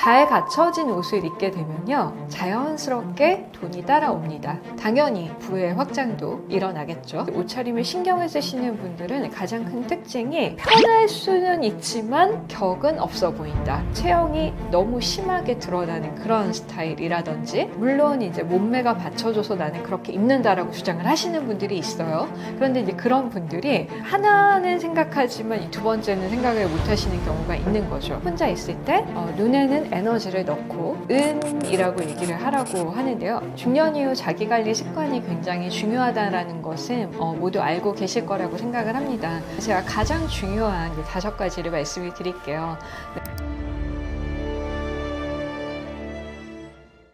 잘 갖춰진 옷을 입게 되면요, 자연스럽게 돈이 따라옵니다. 당연히 부의 확장도 일어나겠죠. 옷차림을 신경을 쓰시는 분들은 가장 큰 특징이 편할 수는 있지만 격은 없어 보인다. 체형이 너무 심하게 드러나는 그런 스타일이라든지, 물론 이제 몸매가 받쳐줘서 나는 그렇게 입는다라고 주장을 하시는 분들이 있어요. 그런데 이제 그런 분들이 하나는 생각하지만 이 두 번째는 생각을 못 하시는 경우가 있는 거죠. 혼자 있을 때 눈에는 에너지를 넣고 은이라고 얘기를 하라고 하는데요. 중년 이후 자기관리 습관이 굉장히 중요하다는 것은 모두 알고 계실 거라고 생각을 합니다. 제가 가장 중요한 5가지를 말씀을 드릴게요.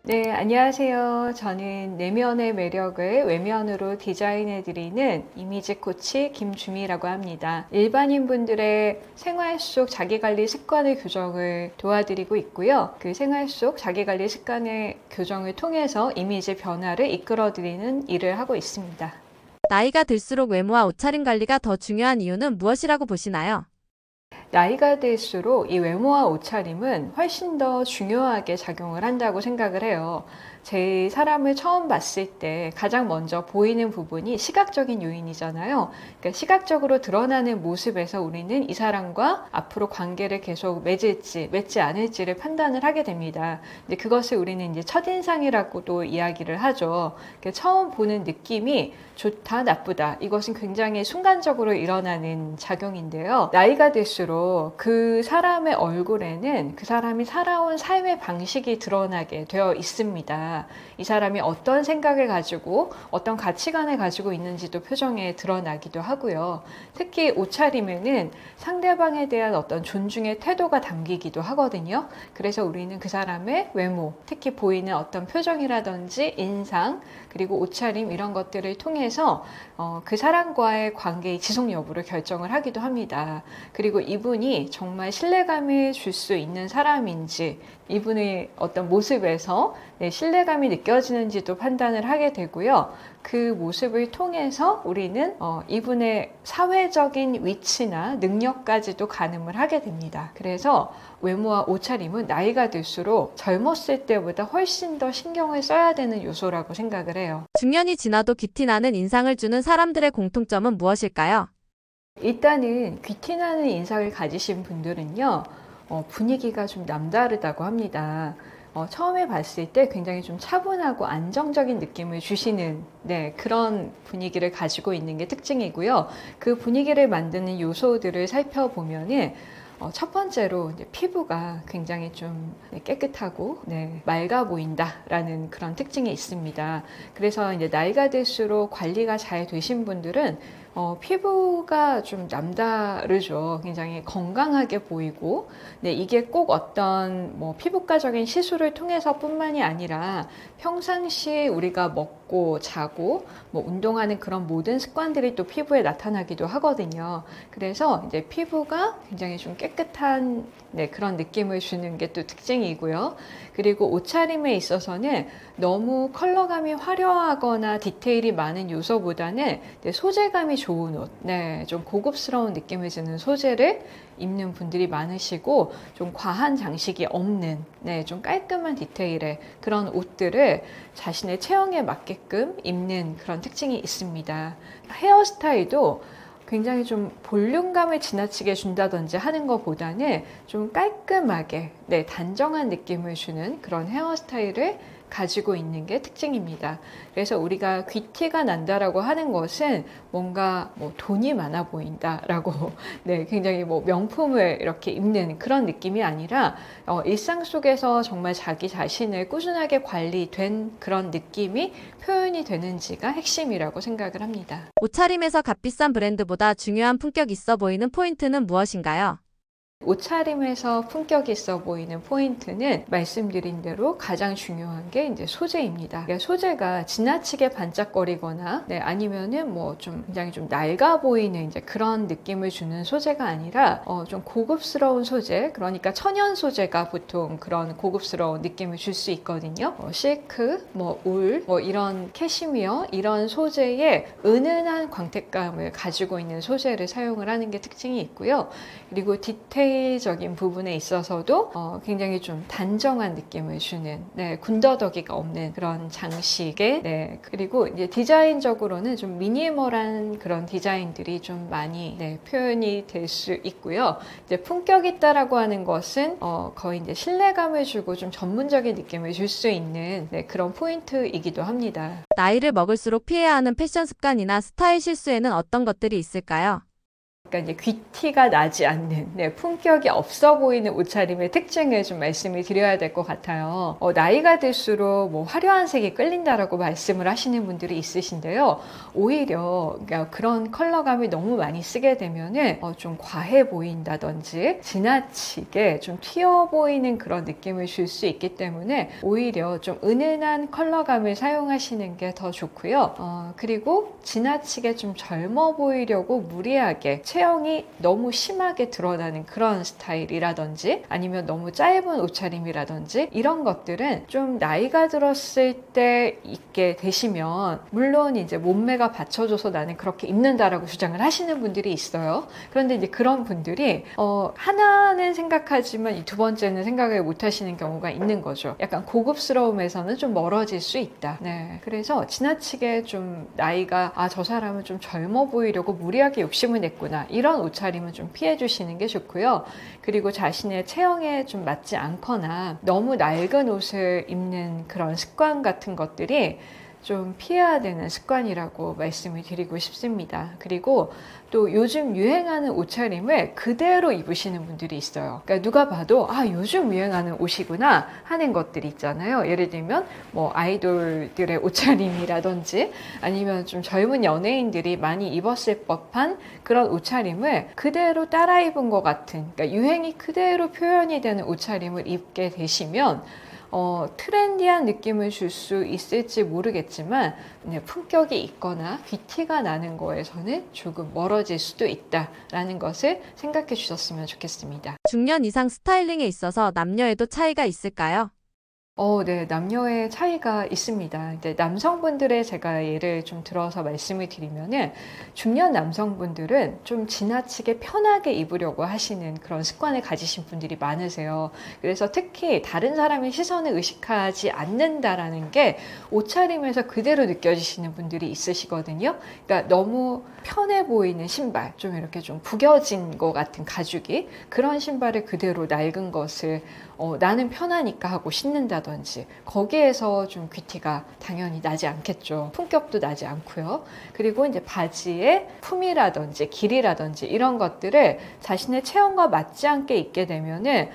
네, 안녕하세요. 저는 내면의 매력을 외면으로 디자인해드리는 이미지 코치 김주미라고 합니다. 일반인 분들의 생활 속 자기관리 습관의 교정을 도와드리고 있고요. 그 생활 속 자기관리 습관의 교정을 통해서 이미지 변화를 이끌어드리는 일을 하고 있습니다. 나이가 들수록 외모와 옷차림 관리가 더 중요한 이유는 무엇이라고 보시나요? 나이가 들수록 이 외모와 옷차림은 훨씬 더 중요하게 작용을 한다고 생각을 해요. 제 사람을 처음 봤을 때 가장 먼저 보이는 부분이 시각적인 요인이잖아요. 그러니까 시각적으로 드러나는 모습에서 우리는 이 사람과 앞으로 관계를 계속 맺을지 맺지 않을지를 판단을 하게 됩니다. 근데 그것을 우리는 이제 첫인상이라고도 이야기를 하죠. 그러니까 처음 보는 느낌이 좋다, 나쁘다. 이것은 굉장히 순간적으로 일어나는 작용인데요. 나이가 들수록 그 사람의 얼굴에는 그 사람이 살아온 삶의 방식이 드러나게 되어 있습니다. 이 사람이 어떤 생각을 가지고 어떤 가치관을 가지고 있는지도 표정에 드러나기도 하고요. 특히 옷차림에는 상대방에 대한 어떤 존중의 태도가 담기기도 하거든요. 그래서 우리는 그 사람의 외모, 특히 보이는 어떤 표정이라든지 인상, 그리고 옷차림 이런 것들을 통해서 그 사람과의 관계의 지속 여부를 결정을 하기도 합니다. 그리고 이분이 정말 신뢰감을 줄 수 있는 사람인지, 이분의 어떤 모습에서 신뢰감이 느껴지는지도 판단을 하게 되고요. 그 모습을 통해서 우리는 이분의 사회적인 위치나 능력까지도 가늠을 하게 됩니다. 그래서 외모와 옷차림은 나이가 들수록 젊었을 때보다 훨씬 더 신경을 써야 되는 요소라고 생각을 해요. 중년이 지나도 귀티나는 인상을 주는 사람들의 공통점은 무엇일까요? 일단은 귀티나는 인상을 가지신 분들은요, 분위기가 좀 남다르다고 합니다. 처음에 봤을 때 굉장히 좀 차분하고 안정적인 느낌을 주시는 그런 분위기를 가지고 있는 게 특징이고요. 그 분위기를 만드는 요소들을 살펴보면은 첫 번째로 이제 피부가 굉장히 좀 깨끗하고 맑아 보인다라는 그런 특징이 있습니다. 그래서 이제 나이가 들수록 관리가 잘 되신 분들은 피부가 좀 남다르죠. 굉장히 건강하게 보이고, 이게 꼭 어떤 피부과적인 시술을 통해서뿐만이 아니라 평상시 우리가 먹고 자고 운동하는 그런 모든 습관들이 또 피부에 나타나기도 하거든요. 그래서 이제 피부가 굉장히 좀 깨끗한 그런 느낌을 주는 게 또 특징이고요. 그리고 옷차림에 있어서는 너무 컬러감이 화려하거나 디테일이 많은 요소보다는 소재감이 좋은 옷, 좀 고급스러운 느낌을 주는 소재를 입는 분들이 많으시고, 좀 과한 장식이 없는 좀 깔끔한 디테일의 그런 옷들을 자신의 체형에 맞게끔 입는 그런 특징이 있습니다. 헤어스타일도 굉장히 좀 볼륨감을 지나치게 준다든지 하는 것보다는 좀 깔끔하게 단정한 느낌을 주는 그런 헤어스타일을 가지고 있는 게 특징입니다. 그래서 우리가 귀티가 난다라고 하는 것은 뭔가 돈이 많아 보인다라고 굉장히 명품을 이렇게 입는 그런 느낌이 아니라 일상 속에서 정말 자기 자신을 꾸준하게 관리된 그런 느낌이 표현이 되는지가 핵심이라고 생각을 합니다. 옷차림에서 값비싼 브랜드보다 중요한 품격 있어 보이는 포인트는 무엇인가요? 옷차림에서 품격 있어 보이는 포인트는 말씀드린 대로 가장 중요한 게 이제 소재입니다. 그러니까 소재가 지나치게 반짝거리거나 아니면은 좀 굉장히 좀 낡아 보이는 이제 그런 느낌을 주는 소재가 아니라 좀 고급스러운 소재, 그러니까 천연 소재가 보통 그런 고급스러운 느낌을 줄 수 있거든요. 실크, 울, 이런 캐시미어 이런 소재에 은은한 광택감을 가지고 있는 소재를 사용을 하는 게 특징이 있고요. 그리고 디테일 디자인적인 부분에 있어서도 굉장히 좀 단정한 느낌을 주는, 네, 군더더기가 없는 그런 장식에, 네, 그리고 이제 디자인적으로는 좀 미니멀한 그런 디자인들이 좀 많이, 네, 표현이 될 수 있고요. 이제 품격 있다라고 하는 것은 거의 이제 신뢰감을 주고 좀 전문적인 느낌을 줄 수 있는, 네, 그런 포인트이기도 합니다. 나이를 먹을수록 피해야 하는 패션 습관이나 스타일 실수에는 어떤 것들이 있을까요? 그러니까 이제 귀티가 나지 않는, 네, 품격이 없어 보이는 옷차림의 특징을 좀 말씀을 드려야 될 것 같아요. 나이가 들수록 뭐 화려한 색이 끌린다라고 말씀을 하시는 분들이 있으신데요. 오히려 그러니까 그런 컬러감을 너무 많이 쓰게 되면은 좀 과해 보인다든지 지나치게 좀 튀어 보이는 그런 느낌을 줄 수 있기 때문에 오히려 좀 은은한 컬러감을 사용하시는 게 더 좋고요. 그리고 지나치게 좀 젊어 보이려고 무리하게 체형이 너무 심하게 드러나는 그런 스타일이라든지 아니면 너무 짧은 옷차림이라든지 이런 것들은 좀 나이가 들었을 때 입게 되시면 물론 이제 몸매가 받쳐줘서 나는 그렇게 입는다라고 주장을 하시는 분들이 있어요. 그런데 이제 그런 분들이 하나는 생각하지만 이 두 번째는 생각을 못 하시는 경우가 있는 거죠. 약간 고급스러움에서는 좀 멀어질 수 있다. 네. 그래서 지나치게 좀 나이가 저 사람은 좀 젊어 보이려고 무리하게 욕심을 냈구나. 이런 옷차림은 좀 피해 주시는 게 좋고요. 그리고 자신의 체형에 좀 맞지 않거나 너무 낡은 옷을 입는 그런 습관 같은 것들이 좀 피해야 되는 습관이라고 말씀을 드리고 싶습니다. 그리고 또 요즘 유행하는 옷차림을 그대로 입으시는 분들이 있어요. 그러니까 누가 봐도 요즘 유행하는 옷이구나 하는 것들이 있잖아요. 예를 들면 뭐 아이돌들의 옷차림이라든지 아니면 좀 젊은 연예인들이 많이 입었을 법한 그런 옷차림을 그대로 따라 입은 것 같은, 그러니까 유행이 그대로 표현이 되는 옷차림을 입게 되시면 트렌디한 느낌을 줄 수 있을지 모르겠지만 품격이 있거나 귀티가 나는 거에서는 조금 멀어질 수도 있다라는 것을 생각해 주셨으면 좋겠습니다. 중년 이상 스타일링에 있어서 남녀에도 차이가 있을까요? 네, 남녀의 차이가 있습니다. 근데 남성분들의 제가 예를 좀 들어서 말씀을 드리면은 중년 남성분들은 좀 지나치게 편하게 입으려고 하시는 그런 습관을 가지신 분들이 많으세요. 그래서 특히 다른 사람의 시선을 의식하지 않는다라는 게 옷차림에서 그대로 느껴지시는 분들이 있으시거든요. 그러니까 너무 편해 보이는 신발, 좀 이렇게 좀 구겨진 것 같은 가죽이 그런 신발을 그대로 낡은 것을 나는 편하니까 하고 신는다든지 거기에서 좀 귀티가 당연히 나지 않겠죠. 품격도 나지 않고요. 그리고 이제 바지의 품이라든지 길이라든지 이런 것들을 자신의 체형과 맞지 않게 입게 되면은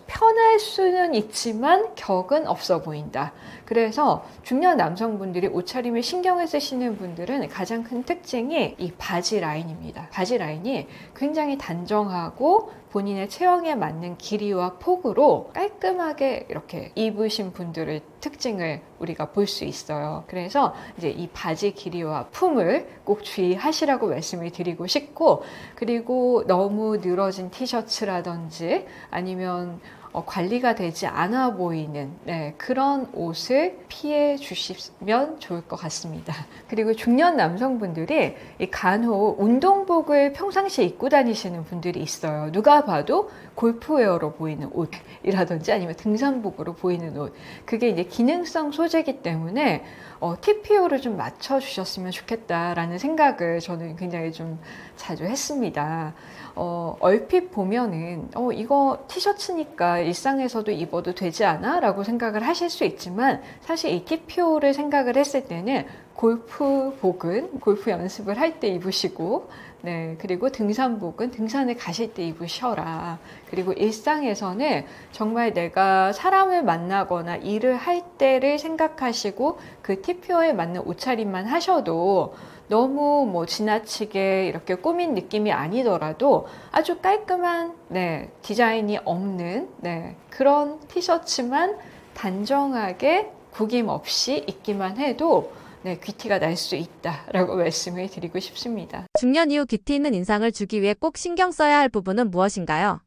편할 수는 있지만 격은 없어 보인다. 그래서 중년 남성분들이 옷차림에 신경을 쓰시는 분들은 가장 큰 특징이 이 바지 라인입니다. 바지 라인이 굉장히 단정하고 본인의 체형에 맞는 길이와 폭으로 깔끔하게 이렇게 입으신 분들의 특징을 우리가 볼 수 있어요. 그래서 이제 이 바지 길이와 품을 꼭 주의하시라고 말씀을 드리고 싶고, 그리고 너무 늘어진 티셔츠라든지 아니면 관리가 되지 않아 보이는 그런 옷을 피해 주시면 좋을 것 같습니다. 그리고 중년 남성분들이 간혹 운동복을 평상시에 입고 다니시는 분들이 있어요. 누가 봐도 골프웨어로 보이는 옷이라든지 아니면 등산복으로 보이는 옷. 그게 이제 기능성 소재이기 때문에 TPO를 좀 맞춰주셨으면 좋겠다라는 생각을 저는 굉장히 좀 자주 했습니다. 얼핏 보면은 이거 티셔츠니까 일상에서도 입어도 되지 않아? 라고 생각을 하실 수 있지만 사실 이 TPO를 생각을 했을 때는 골프복은 골프 연습을 할 때 입으시고 그리고 등산복은 등산을 가실 때 입으셔라. 그리고 일상에서는 정말 내가 사람을 만나거나 일을 할 때를 생각하시고 그 TPO에 맞는 옷차림만 하셔도 너무 뭐 지나치게 이렇게 꾸민 느낌이 아니더라도 아주 깔끔한 디자인이 없는 그런 티셔츠만 단정하게 구김 없이 입기만 해도 귀티가 날 수 있다라고 말씀을 드리고 싶습니다. 중년 이후 귀티 있는 인상을 주기 위해 꼭 신경 써야 할 부분은 무엇인가요?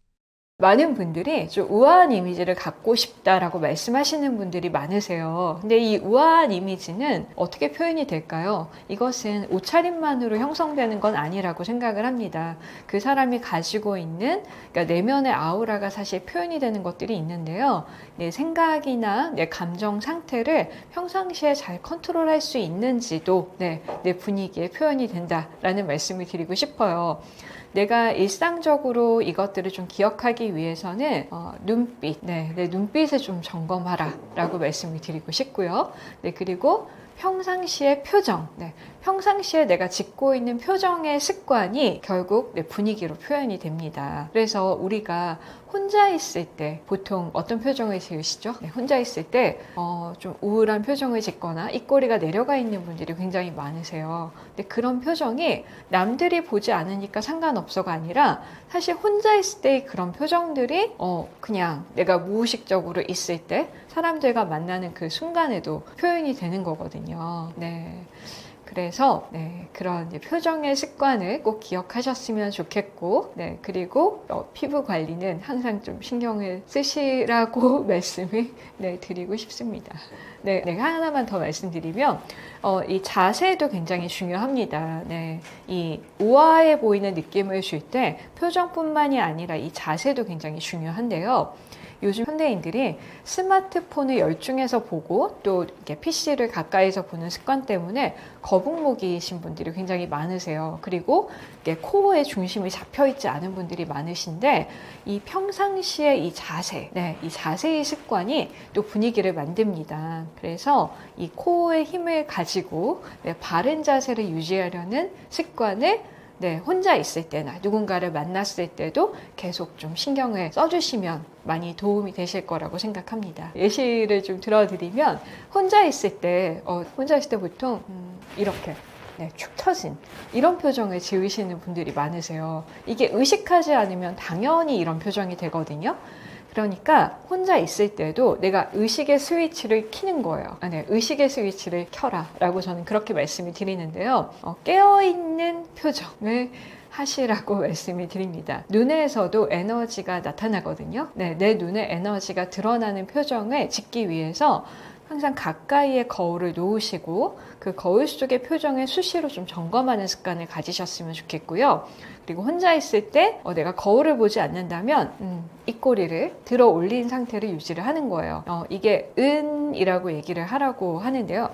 많은 분들이 좀 우아한 이미지를 갖고 싶다라고 말씀하시는 분들이 많으세요. 근데 이 우아한 이미지는 어떻게 표현이 될까요? 이것은 옷차림만으로 형성되는 건 아니라고 생각을 합니다. 그 사람이 가지고 있는 그러니까 내면의 아우라가 사실 표현이 되는 것들이 있는데요. 내 생각이나 내 감정 상태를 평상시에 잘 컨트롤할 수 있는지도 내 분위기에 표현이 된다라는 말씀을 드리고 싶어요. 내가 일상적으로 이것들을 좀 기억하기 위해서는 눈빛, 내 눈빛을 좀 점검하라 라고 말씀을 드리고 싶고요. 그리고 평상시의 표정, 평상시에 내가 짓고 있는 표정의 습관이 결국 내 분위기로 표현이 됩니다. 그래서 우리가 혼자 있을 때 보통 어떤 표정을 지으시죠? 혼자 있을 때 좀 우울한 표정을 짓거나 입꼬리가 내려가 있는 분들이 굉장히 많으세요. 근데 그런 표정이 남들이 보지 않으니까 상관없어가 아니라 사실 혼자 있을 때의 그런 표정들이 그냥 내가 무의식적으로 있을 때 사람들과 만나는 그 순간에도 표현이 되는 거거든요. 그래서 그런 표정의 습관을 꼭 기억하셨으면 좋겠고, 그리고 피부 관리는 항상 좀 신경을 쓰시라고 말씀을 드리고 싶습니다. 하나만 더 말씀드리면 이 자세도 굉장히 중요합니다. 이 우아해 보이는 느낌을 줄 때 표정뿐만이 아니라 이 자세도 굉장히 중요한데요. 요즘 현대인들이 스마트폰을 열중해서 보고 또 이렇게 PC를 가까이서 보는 습관 때문에 거북목이신 분들이 굉장히 많으세요. 그리고 코어의 중심이 잡혀있지 않은 분들이 많으신데 이 평상시에 이 자세, 이 자세의 습관이 또 분위기를 만듭니다. 그래서 이 코어의 힘을 가지고 바른 자세를 유지하려는 습관을 혼자 있을 때나 누군가를 만났을 때도 계속 좀 신경을 써주시면 많이 도움이 되실 거라고 생각합니다. 예시를 좀 들어드리면 혼자 있을 때 보통 이렇게 축 처진 이런 표정을 지으시는 분들이 많으세요. 이게 의식하지 않으면 당연히 이런 표정이 되거든요. 그러니까 혼자 있을 때도 내가 의식의 스위치를 켜는 거예요. 의식의 스위치를 켜라 라고 저는 그렇게 말씀을 드리는데요. 깨어있는 표정을 하시라고 말씀을 드립니다. 눈에서도 에너지가 나타나거든요. 내 눈에 에너지가 드러나는 표정을 짓기 위해서 항상 가까이에 거울을 놓으시고 그 거울 속의 표정을 수시로 좀 점검하는 습관을 가지셨으면 좋겠고요. 그리고 혼자 있을 때 내가 거울을 보지 않는다면 입꼬리를 들어 올린 상태를 유지를 하는 거예요. 이게 은이라고 얘기를 하라고 하는데요.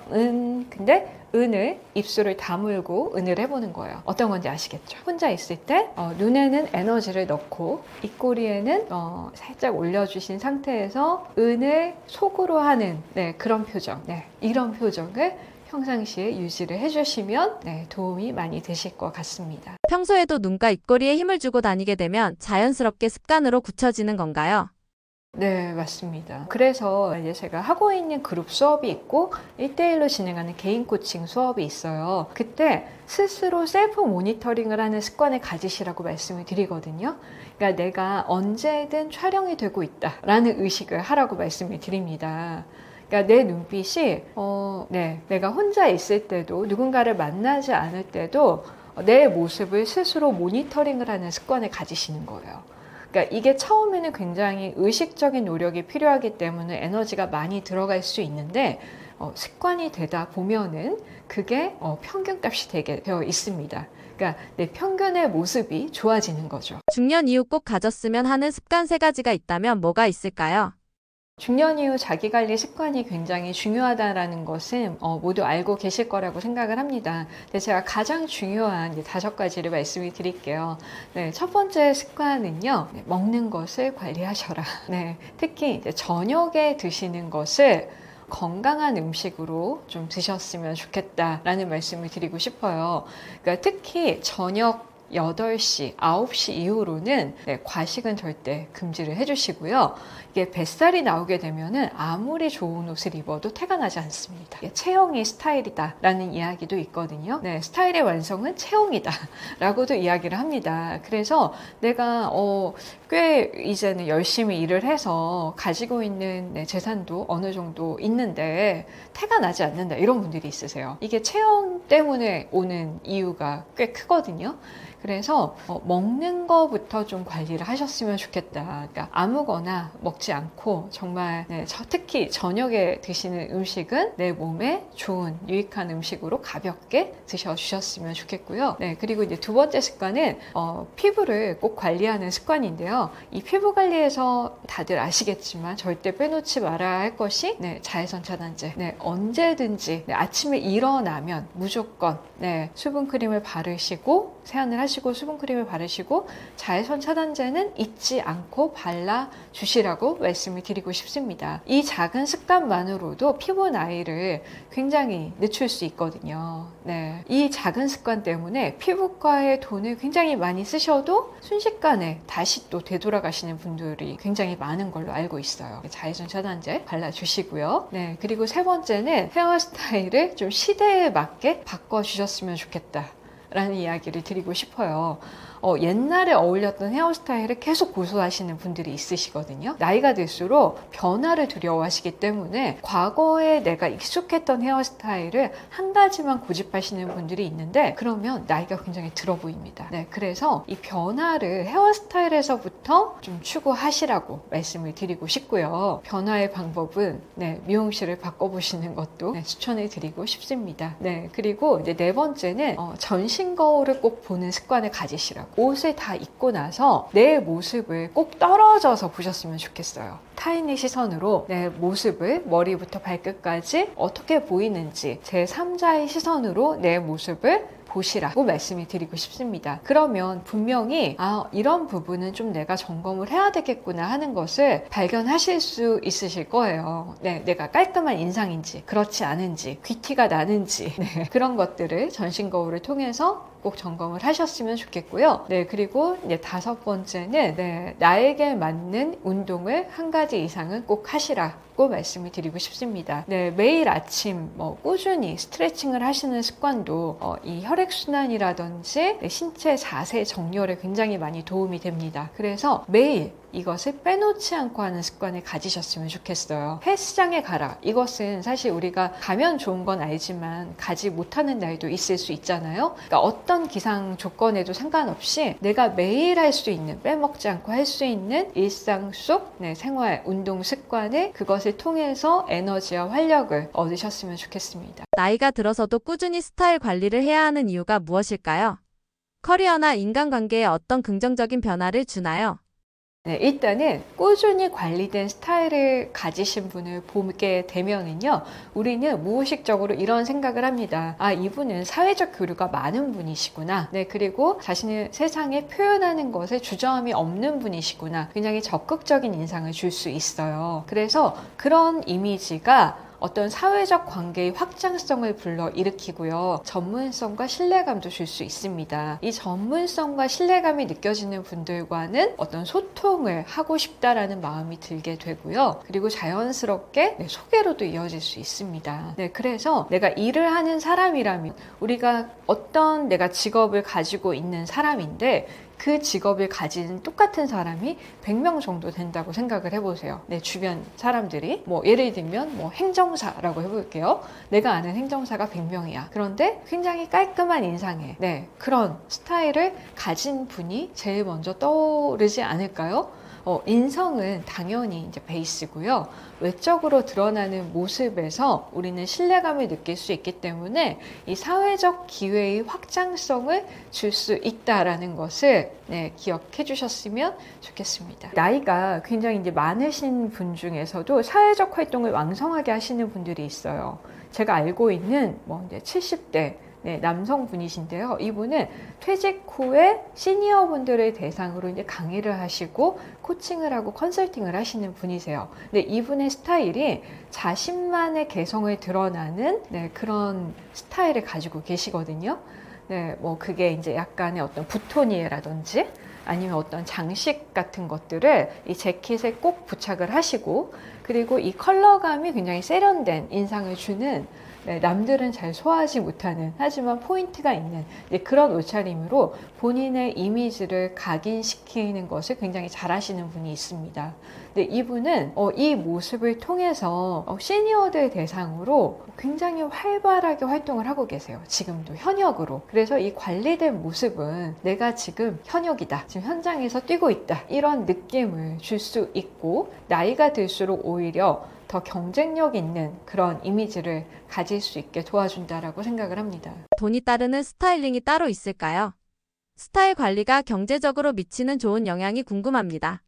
근데 은을 입술을 다물고 은을 해보는 거예요. 어떤 건지 아시겠죠? 혼자 있을 때 눈에는 에너지를 넣고 입꼬리에는 살짝 올려주신 상태에서 은을 속으로 하는 그런 표정, 이런 표정을 평상시에 유지를 해주시면 도움이 많이 되실 것 같습니다. 평소에도 눈과 입꼬리에 힘을 주고 다니게 되면 자연스럽게 습관으로 굳혀지는 건가요? 네, 맞습니다. 그래서 이제 제가 하고 있는 그룹 수업이 있고 1대1로 진행하는 개인 코칭 수업이 있어요. 그때 스스로 셀프 모니터링을 하는 습관을 가지시라고 말씀을 드리거든요. 그러니까 내가 언제든 촬영이 되고 있다라는 의식을 하라고 말씀을 드립니다. 그러니까 내 눈빛이 내가 혼자 있을 때도 누군가를 만나지 않을 때도 내 모습을 스스로 모니터링을 하는 습관을 가지시는 거예요. 그러니까 이게 처음에는 굉장히 의식적인 노력이 필요하기 때문에 에너지가 많이 들어갈 수 있는데 습관이 되다 보면은 그게 평균값이 되게 되어 있습니다. 그러니까 내 평균의 모습이 좋아지는 거죠. 중년 이후 꼭 가졌으면 하는 습관 3가지가 있다면 뭐가 있을까요? 중년 이후 자기관리 습관이 굉장히 중요하다는 것은 모두 알고 계실 거라고 생각을 합니다. 근데 제가 가장 중요한 5가지를 말씀을 드릴게요. 첫 번째 습관은요, 먹는 것을 관리하셔라. 특히 이제 저녁에 드시는 것을 건강한 음식으로 좀 드셨으면 좋겠다라는 말씀을 드리고 싶어요. 그러니까 특히 저녁 8시, 9시 이후로는 과식은 절대 금지를 해주시고요. 이게 뱃살이 나오게 되면은 아무리 좋은 옷을 입어도 태가 나지 않습니다. 체형이 스타일이다라는 이야기도 있거든요. 스타일의 완성은 체형이다 라고도 이야기를 합니다. 그래서 내가 꽤 이제는 열심히 일을 해서 가지고 있는 재산도 어느 정도 있는데 태가 나지 않는다 이런 분들이 있으세요. 이게 체형 때문에 오는 이유가 꽤 크거든요. 그래서 먹는 거부터 좀 관리를 하셨으면 좋겠다. 그러니까 아무거나 먹지 않고 정말 특히 저녁에 드시는 음식은 내 몸에 좋은 유익한 음식으로 가볍게 드셔주셨으면 좋겠고요. 네, 그리고 이제 두 번째 습관은 피부를 꼭 관리하는 습관인데요. 이 피부 관리에서 다들 아시겠지만 절대 빼놓지 말아야 할 것이 자외선 차단제. 언제든지 아침에 일어나면 무조건 수분크림을 바르시고 세안을 하시고 수분크림을 바르시고 자외선 차단제는 잊지 않고 발라주시라고 말씀을 드리고 싶습니다. 이 작은 습관만으로도 피부 나이를 굉장히 늦출 수 있거든요. 이 작은 습관 때문에 피부과에 돈을 굉장히 많이 쓰셔도 순식간에 다시 또 되돌아가시는 분들이 굉장히 많은 걸로 알고 있어요. 자외선 차단제 발라주시고요. 그리고 세 번째는 헤어스타일을 좀 시대에 맞게 바꿔주셨으면 좋겠다 라는 이야기를 드리고 싶어요. 옛날에 어울렸던 헤어스타일을 계속 고수하시는 분들이 있으시거든요. 나이가 들수록 변화를 두려워하시기 때문에 과거에 내가 익숙했던 헤어스타일을 한 가지만 고집하시는 분들이 있는데 그러면 나이가 굉장히 들어 보입니다. 그래서 이 변화를 헤어스타일에서부터 좀 추구하시라고 말씀을 드리고 싶고요. 변화의 방법은 미용실을 바꿔보시는 것도 추천을 드리고 싶습니다. 그리고 이제 네 번째는 전신 거울을 꼭 보는 습관을 가지시라고. 옷을 다 입고 나서 내 모습을 꼭 떨어져서 보셨으면 좋겠어요. 타인의 시선으로 내 모습을 머리부터 발끝까지 어떻게 보이는지 제3자의 시선으로 내 모습을 보시라고 말씀을 드리고 싶습니다. 그러면 분명히 이런 부분은 좀 내가 점검을 해야 되겠구나 하는 것을 발견하실 수 있으실 거예요. 내가 깔끔한 인상인지 그렇지 않은지 귀티가 나는지 그런 것들을 전신 거울을 통해서 꼭 점검을 하셨으면 좋겠고요. 그리고 이제 다섯 번째는 나에게 맞는 운동을 한 가지 이상은 꼭 하시라고 말씀을 드리고 싶습니다. 매일 아침 꾸준히 스트레칭을 하시는 습관도 이 혈액순환이라든지 신체 자세 정렬에 굉장히 많이 도움이 됩니다. 그래서 매일 이것을 빼놓지 않고 하는 습관을 가지셨으면 좋겠어요. 헬스장에 가라. 이것은 사실 우리가 가면 좋은 건 알지만 가지 못하는 날도 있을 수 있잖아요. 그러니까 어떤 기상 조건에도 상관없이 내가 매일 할 수 있는, 빼먹지 않고 할 수 있는 일상 속 생활, 운동 습관을 그것을 통해서 에너지와 활력을 얻으셨으면 좋겠습니다. 나이가 들어서도 꾸준히 스타일 관리를 해야 하는 이유가 무엇일까요? 커리어나 인간관계에 어떤 긍정적인 변화를 주나요? 일단은 꾸준히 관리된 스타일을 가지신 분을 보게 되면은요, 우리는 무의식적으로 이런 생각을 합니다. 이분은 사회적 교류가 많은 분이시구나. 그리고 자신을 세상에 표현하는 것에 주저함이 없는 분이시구나. 굉장히 적극적인 인상을 줄 수 있어요. 그래서 그런 이미지가 어떤 사회적 관계의 확장성을 불러일으키고요. 전문성과 신뢰감도 줄 수 있습니다. 이 전문성과 신뢰감이 느껴지는 분들과는 어떤 소통을 하고 싶다라는 마음이 들게 되고요. 그리고 자연스럽게 소개로도 이어질 수 있습니다. 그래서 내가 일을 하는 사람이라면 우리가 어떤 내가 직업을 가지고 있는 사람인데 그 직업을 가진 똑같은 사람이 100명 정도 된다고 생각을 해보세요. 주변 사람들이 예를 들면 행정사라고 해볼게요. 내가 아는 행정사가 100명이야. 그런데 굉장히 깔끔한 인상에 그런 스타일을 가진 분이 제일 먼저 떠오르지 않을까요? 인성은 당연히 이제 베이스고요. 외적으로 드러나는 모습에서 우리는 신뢰감을 느낄 수 있기 때문에 이 사회적 기회의 확장성을 줄 수 있다라는 것을 기억해 주셨으면 좋겠습니다. 나이가 굉장히 이제 많으신 분 중에서도 사회적 활동을 왕성하게 하시는 분들이 있어요. 제가 알고 있는 이제 70대 남성분이신데요. 이분은 퇴직 후에 시니어분들을 대상으로 이제 강의를 하시고 코칭을 하고 컨설팅을 하시는 분이세요. 근데 이분의 스타일이 자신만의 개성을 드러나는 그런 스타일을 가지고 계시거든요. 그게 이제 약간의 어떤 붓톤이라든지 아니면 어떤 장식 같은 것들을 이 재킷에 꼭 부착을 하시고, 그리고 이 컬러감이 굉장히 세련된 인상을 주는 네, 남들은 잘 소화하지 못하는 하지만 포인트가 있는 그런 옷차림으로 본인의 이미지를 각인시키는 것을 굉장히 잘하시는 분이 있습니다. 근데 이분은 이 모습을 통해서 시니어들 대상으로 굉장히 활발하게 활동을 하고 계세요. 지금도 현역으로. 그래서 이 관리된 모습은 내가 지금 현역이다. 지금 현장에서 뛰고 있다. 이런 느낌을 줄 수 있고 나이가 들수록 오히려 더 경쟁력 있는 그런 이미지를 가질 수 있게 도와준다라고 생각을 합니다. 돈이 따르는 스타일링이 따로 있을까요? 스타일 관리가 경제적으로 미치는 좋은 영향이 궁금합니다.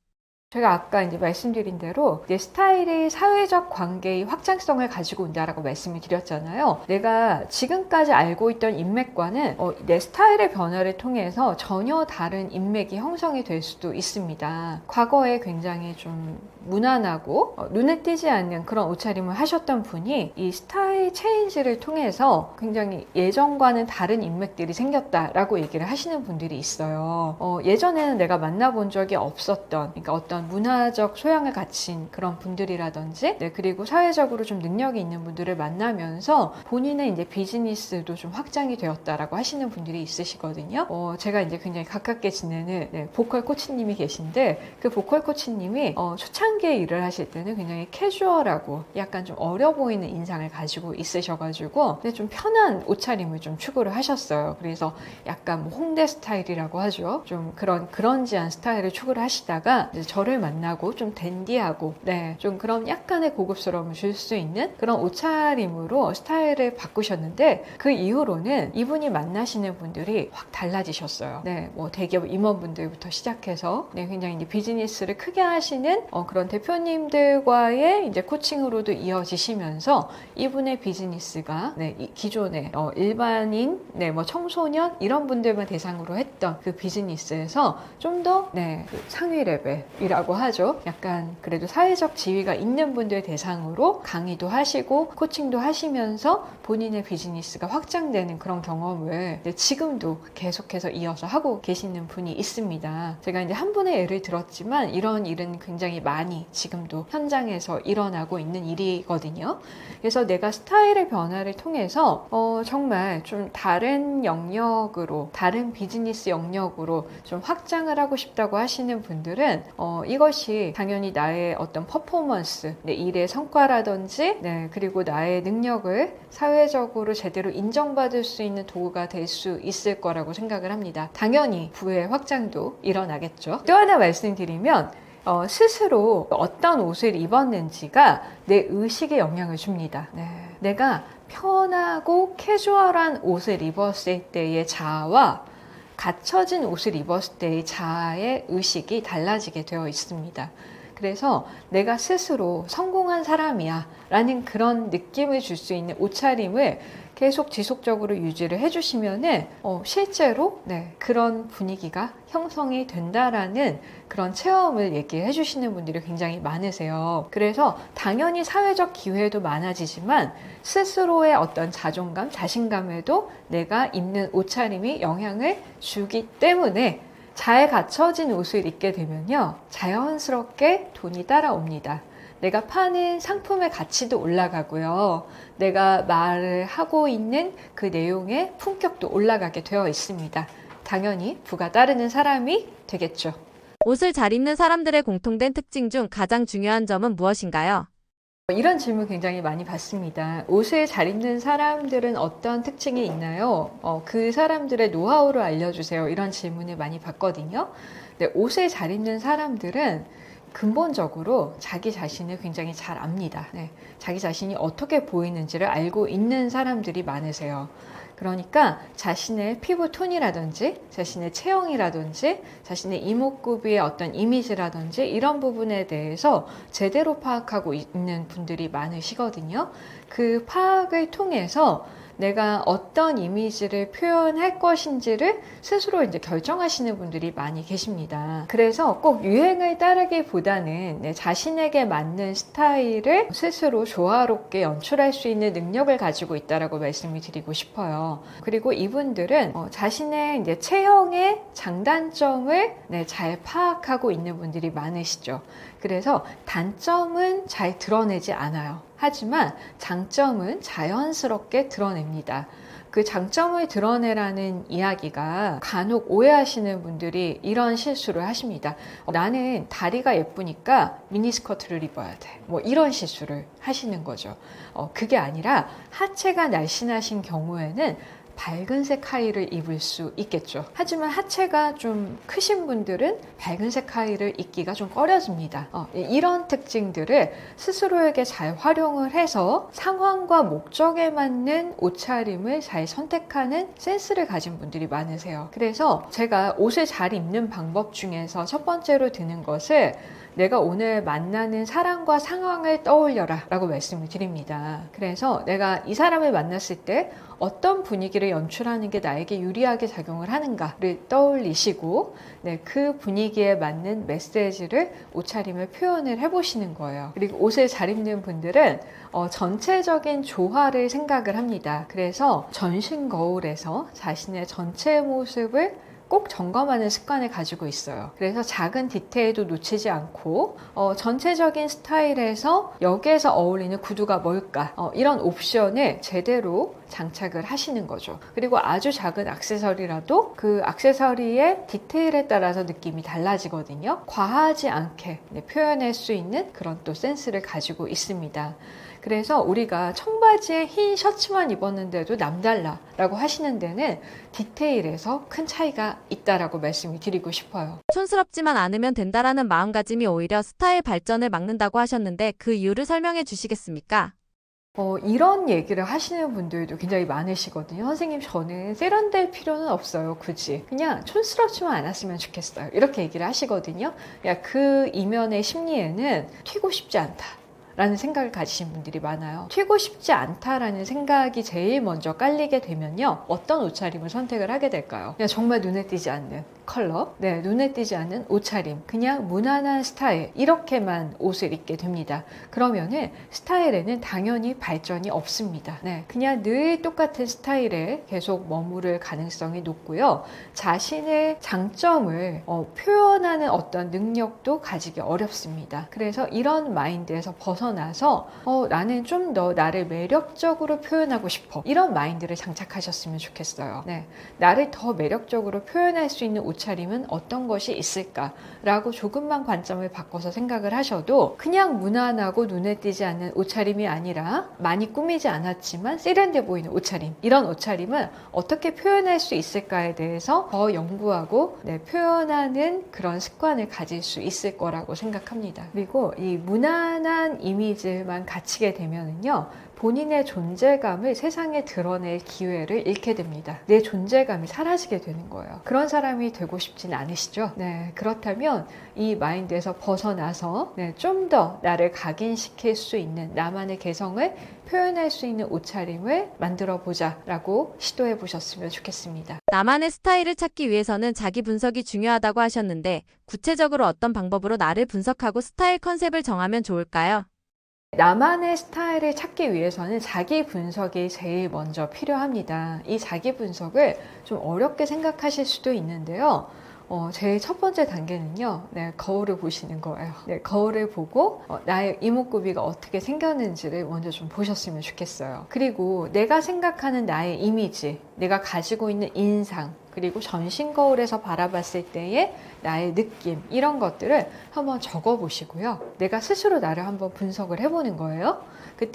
제가 아까 이제 말씀드린 대로 내 스타일이 사회적 관계의 확장성을 가지고 온다라고 말씀을 드렸잖아요. 내가 지금까지 알고 있던 인맥과는 내 스타일의 변화를 통해서 전혀 다른 인맥이 형성이 될 수도 있습니다. 과거에 굉장히 좀 무난하고 눈에 띄지 않는 그런 옷차림을 하셨던 분이 이 스타일 체인지를 통해서 굉장히 예전과는 다른 인맥들이 생겼다라고 얘기를 하시는 분들이 있어요. 예전에는 내가 만나본 적이 없었던, 그러니까 어떤 문화적 소양을 갖춘 그런 분들이라든지, 그리고 사회적으로 좀 능력이 있는 분들을 만나면서 본인의 이제 비즈니스도 좀 확장이 되었다라고 하시는 분들이 있으시거든요. 제가 이제 굉장히 가깝게 지내는 보컬 코치님이 계신데, 그 보컬 코치님이 초창기에 일을 하실 때는 굉장히 캐주얼하고 약간 좀 어려 보이는 인상을 가지고 있으셔가지고, 근데 좀 편한 옷차림을 좀 추구를 하셨어요. 그래서 약간 뭐 홍대 스타일이라고 하죠. 좀 그런 그런지한 스타일을 추구를 하시다가 이제 저를 만나고 좀 댄디하고 좀 그런 약간의 고급스러움을 줄 수 있는 그런 옷차림으로 스타일을 바꾸셨는데, 그 이후로는 이분이 만나시는 분들이 확 달라지셨어요. 뭐 대기업 임원분들부터 시작해서 굉장히 이제 비즈니스를 크게 하시는 그런 대표님들과의 이제 코칭으로도 이어지시면서 이분의 비즈니스가 기존의 일반인, 뭐 청소년 이런 분들만 대상으로 했던 그 비즈니스에서 좀 더 그 상위 레벨이라고 하죠. 약간 그래도 사회적 지위가 있는 분들 대상으로 강의도 하시고 코칭도 하시면서 본인의 비즈니스가 확장되는 그런 경험을 지금도 계속해서 이어서 하고 계시는 분이 있습니다. 제가 이제 한 분의 예를 들었지만 이런 일은 굉장히 많이 지금도 현장에서 일어나고 있는 일이거든요. 그래서 내가 스타일의 변화를 통해서 정말 좀 다른 영역으로, 다른 비즈니스 영역으로 좀 확장을 하고 싶다고 하시는 분들은 이것이 당연히 나의 어떤 퍼포먼스, 내 일의 성과라든지 그리고 나의 능력을 사회적으로 제대로 인정받을 수 있는 도구가 될 수 있을 거라고 생각을 합니다. 당연히 부의 확장도 일어나겠죠. 또 하나 말씀드리면 스스로 어떤 옷을 입었는지가 내 의식에 영향을 줍니다. 내가 편하고 캐주얼한 옷을 입었을 때의 자아와 갖춰진 옷을 입었을 때의 자아의 의식이 달라지게 되어 있습니다. 그래서 내가 스스로 성공한 사람이야 라는 그런 느낌을 줄 수 있는 옷차림을 계속 지속적으로 유지를 해주시면은 실제로 그런 분위기가 형성이 된다라는 그런 체험을 얘기해 주시는 분들이 굉장히 많으세요. 그래서 당연히 사회적 기회도 많아지지만 스스로의 어떤 자존감, 자신감에도 내가 입는 옷차림이 영향을 주기 때문에 잘 갖춰진 옷을 입게 되면요, 자연스럽게 돈이 따라옵니다. 내가 파는 상품의 가치도 올라가고요. 내가 말을 하고 있는 그 내용의 품격도 올라가게 되어 있습니다. 당연히 부가 따르는 사람이 되겠죠. 옷을 잘 입는 사람들의 공통된 특징 중 가장 중요한 점은 무엇인가요? 이런 질문 굉장히 많이 받습니다. 옷을 잘 입는 사람들은 어떤 특징이 있나요? 그 사람들의 노하우를 알려주세요. 이런 질문을 많이 받거든요. 근데 옷을 잘 입는 사람들은 근본적으로 자기 자신을 굉장히 잘 압니다. 자기 자신이 어떻게 보이는지를 알고 있는 사람들이 많으세요. 그러니까 자신의 피부 톤이라든지 자신의 체형이라든지 자신의 이목구비의 어떤 이미지라든지 이런 부분에 대해서 제대로 파악하고 있는 분들이 많으시거든요. 그 파악을 통해서 내가 어떤 이미지를 표현할 것인지를 스스로 이제 결정하시는 분들이 많이 계십니다. 그래서 꼭 유행을 따르기보다는 자신에게 맞는 스타일을 스스로 조화롭게 연출할 수 있는 능력을 가지고 있다라고 말씀을 드리고 싶어요. 그리고 이분들은 자신의 이제 체형의 장단점을 잘 파악하고 있는 분들이 많으시죠. 그래서 단점은 잘 드러내지 않아요. 하지만 장점은 자연스럽게 드러냅니다. 그 장점을 드러내라는 이야기가 간혹 오해하시는 분들이 이런 실수를 하십니다. 나는 다리가 예쁘니까 미니스커트를 입어야 돼. 뭐 이런 실수를 하시는 거죠. 그게 아니라 하체가 날씬하신 경우에는 밝은색 하의를 입을 수 있겠죠. 하지만 하체가 좀 크신 분들은 밝은색 하의를 입기가 좀 꺼려집니다. 이런 특징들을 스스로에게 잘 활용을 해서 상황과 목적에 맞는 옷차림을 잘 선택하는 센스를 가진 분들이 많으세요. 그래서 제가 옷을 잘 입는 방법 중에서 첫 번째로 드는 것을 내가 오늘 만나는 사람과 상황을 떠올려라 라고 말씀을 드립니다. 그래서 내가 이 사람을 만났을 때 어떤 분위기를 연출하는 게 나에게 유리하게 작용을 하는가를 떠올리시고 그 분위기에 맞는 메시지를 옷차림을 표현을 해보시는 거예요. 그리고 옷을 잘 입는 분들은 전체적인 조화를 생각을 합니다. 그래서 전신 거울에서 자신의 전체 모습을 꼭 점검하는 습관을 가지고 있어요. 그래서 작은 디테일도 놓치지 않고 전체적인 스타일에서 여기에서 어울리는 구두가 뭘까 이런 옵션을 제대로 장착을 하시는 거죠. 그리고 아주 작은 액세서리라도 그 액세서리의 디테일에 따라서 느낌이 달라지거든요. 과하지 않게 표현할 수 있는 그런 또 센스를 가지고 있습니다. 그래서 우리가 청바지에 흰 셔츠만 입었는데도 남달라 라고 하시는 데는 디테일에서 큰 차이가 있다라고 말씀을 드리고 싶어요. 촌스럽지만 않으면 된다라는 마음가짐이 오히려 스타일 발전을 막는다고 하셨는데 그 이유를 설명해 주시겠습니까? 이런 얘기를 하시는 분들도 굉장히 많으시거든요. 선생님, 저는 세련될 필요는 없어요. 굳이. 그냥 촌스럽지만 않았으면 좋겠어요. 이렇게 얘기를 하시거든요. 그 이면의 심리에는 튀고 싶지 않다 라는 생각을 가지신 분들이 많아요. 튀고 싶지 않다라는 생각이 제일 먼저 깔리게 되면요, 어떤 옷차림을 선택을 하게 될까요? 그냥 정말 눈에 띄지 않는 컬러, 눈에 띄지 않는 옷차림, 그냥 무난한 스타일, 이렇게만 옷을 입게 됩니다. 그러면은 스타일에는 당연히 발전이 없습니다. 그냥 늘 똑같은 스타일에 계속 머무를 가능성이 높고요. 자신의 장점을 표현하는 어떤 능력도 가지기 어렵습니다. 그래서 이런 마인드에서 벗어나서 나는 좀 더 나를 매력적으로 표현하고 싶어, 이런 마인드를 장착하셨으면 좋겠어요. 나를 더 매력적으로 표현할 수 있는 옷차림은 어떤 것이 있을까라고 조금만 관점을 바꿔서 생각을 하셔도 그냥 무난하고 눈에 띄지 않는 옷차림이 아니라 많이 꾸미지 않았지만 세련돼 보이는 옷차림, 이런 옷차림은 어떻게 표현할 수 있을까에 대해서 더 연구하고 표현하는 그런 습관을 가질 수 있을 거라고 생각합니다. 그리고 이 무난한 이미지만 갖추게 되면은요, 본인의 존재감을 세상에 드러낼 기회를 잃게 됩니다. 내 존재감이 사라지게 되는 거예요. 그런 사람이 되고 싶진 않으시죠? 그렇다면 이 마인드에서 벗어나서 좀 더 나를 각인시킬 수 있는, 나만의 개성을 표현할 수 있는 옷차림을 만들어 보자 라고 시도해 보셨으면 좋겠습니다. 나만의 스타일을 찾기 위해서는 자기 분석이 중요하다고 하셨는데 구체적으로 어떤 방법으로 나를 분석하고 스타일 컨셉을 정하면 좋을까요? 나만의 스타일을 찾기 위해서는 자기 분석이 제일 먼저 필요합니다. 이 자기 분석을 좀 어렵게 생각하실 수도 있는데요. 제일 첫 번째 단계는요, 거울을 보시는 거예요. 거울을 보고 나의 이목구비가 어떻게 생겼는지를 먼저 좀 보셨으면 좋겠어요. 그리고 내가 생각하는 나의 이미지, 내가 가지고 있는 인상, 그리고 전신 거울에서 바라봤을 때의 나의 느낌, 이런 것들을 한번 적어 보시고요. 내가 스스로 나를 한번 분석을 해보는 거예요.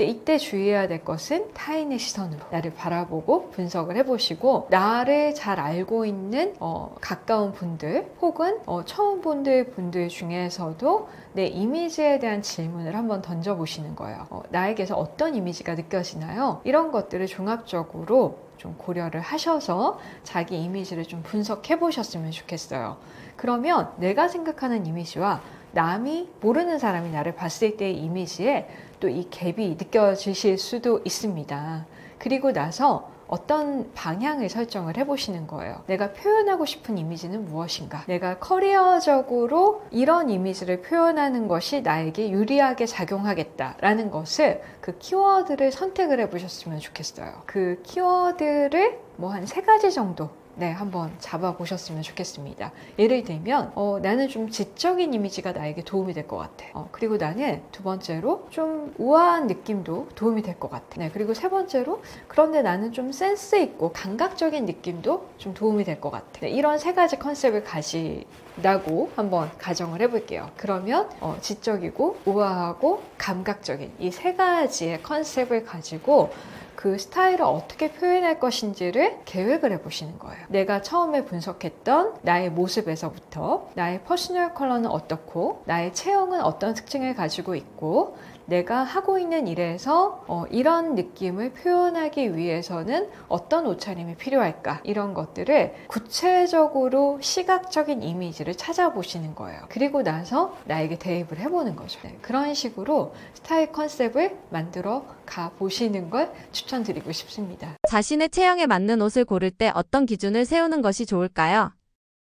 이때 주의해야 될 것은 타인의 시선으로 나를 바라보고 분석을 해보시고, 나를 잘 알고 있는 가까운 분들 혹은 처음 본 분들 중에서도 내 이미지에 대한 질문을 한번 던져보시는 거예요. 나에게서 어떤 이미지가 느껴지나요? 이런 것들을 종합적으로 좀 고려를 하셔서 자기 이미지를 좀 분석해 보셨으면 좋겠어요. 그러면 내가 생각하는 이미지와 남이, 모르는 사람이 나를 봤을 때의 이미지에 또 이 갭이 느껴지실 수도 있습니다. 그리고 나서 어떤 방향을 설정을 해보시는 거예요. 내가 표현하고 싶은 이미지는 무엇인가? 내가 커리어적으로 이런 이미지를 표현하는 것이 나에게 유리하게 작용하겠다라는 것을, 그 키워드를 선택을 해보셨으면 좋겠어요. 그 키워드를 뭐 한 3가지 정도 한번 잡아보셨으면 좋겠습니다. 예를 들면 나는 좀 지적인 이미지가 나에게 도움이 될 것 같아. 그리고 나는 두 번째로 좀 우아한 느낌도 도움이 될 것 같아. 그리고 세 번째로 그런데 나는 좀 센스 있고 감각적인 느낌도 좀 도움이 될 것 같아. 이런 세 가지 컨셉을 가지라고 한번 가정을 해볼게요. 그러면 지적이고 우아하고 감각적인 이 세 가지의 컨셉을 가지고 그 스타일을 어떻게 표현할 것인지를 계획을 해보시는 거예요. 내가 처음에 분석했던 나의 모습에서부터 나의 퍼스널 컬러는 어떻고 나의 체형은 어떤 특징을 가지고 있고 내가 하고 있는 일에서 이런 느낌을 표현하기 위해서는 어떤 옷차림이 필요할까 이런 것들을 구체적으로 시각적인 이미지를 찾아보시는 거예요. 그리고 나서 나에게 대입을 해보는 거죠. 그런 식으로 스타일 컨셉을 만들어 가보시는 걸 추천드리고 싶습니다. 자신의 체형에 맞는 옷을 고를 때 어떤 기준을 세우는 것이 좋을까요?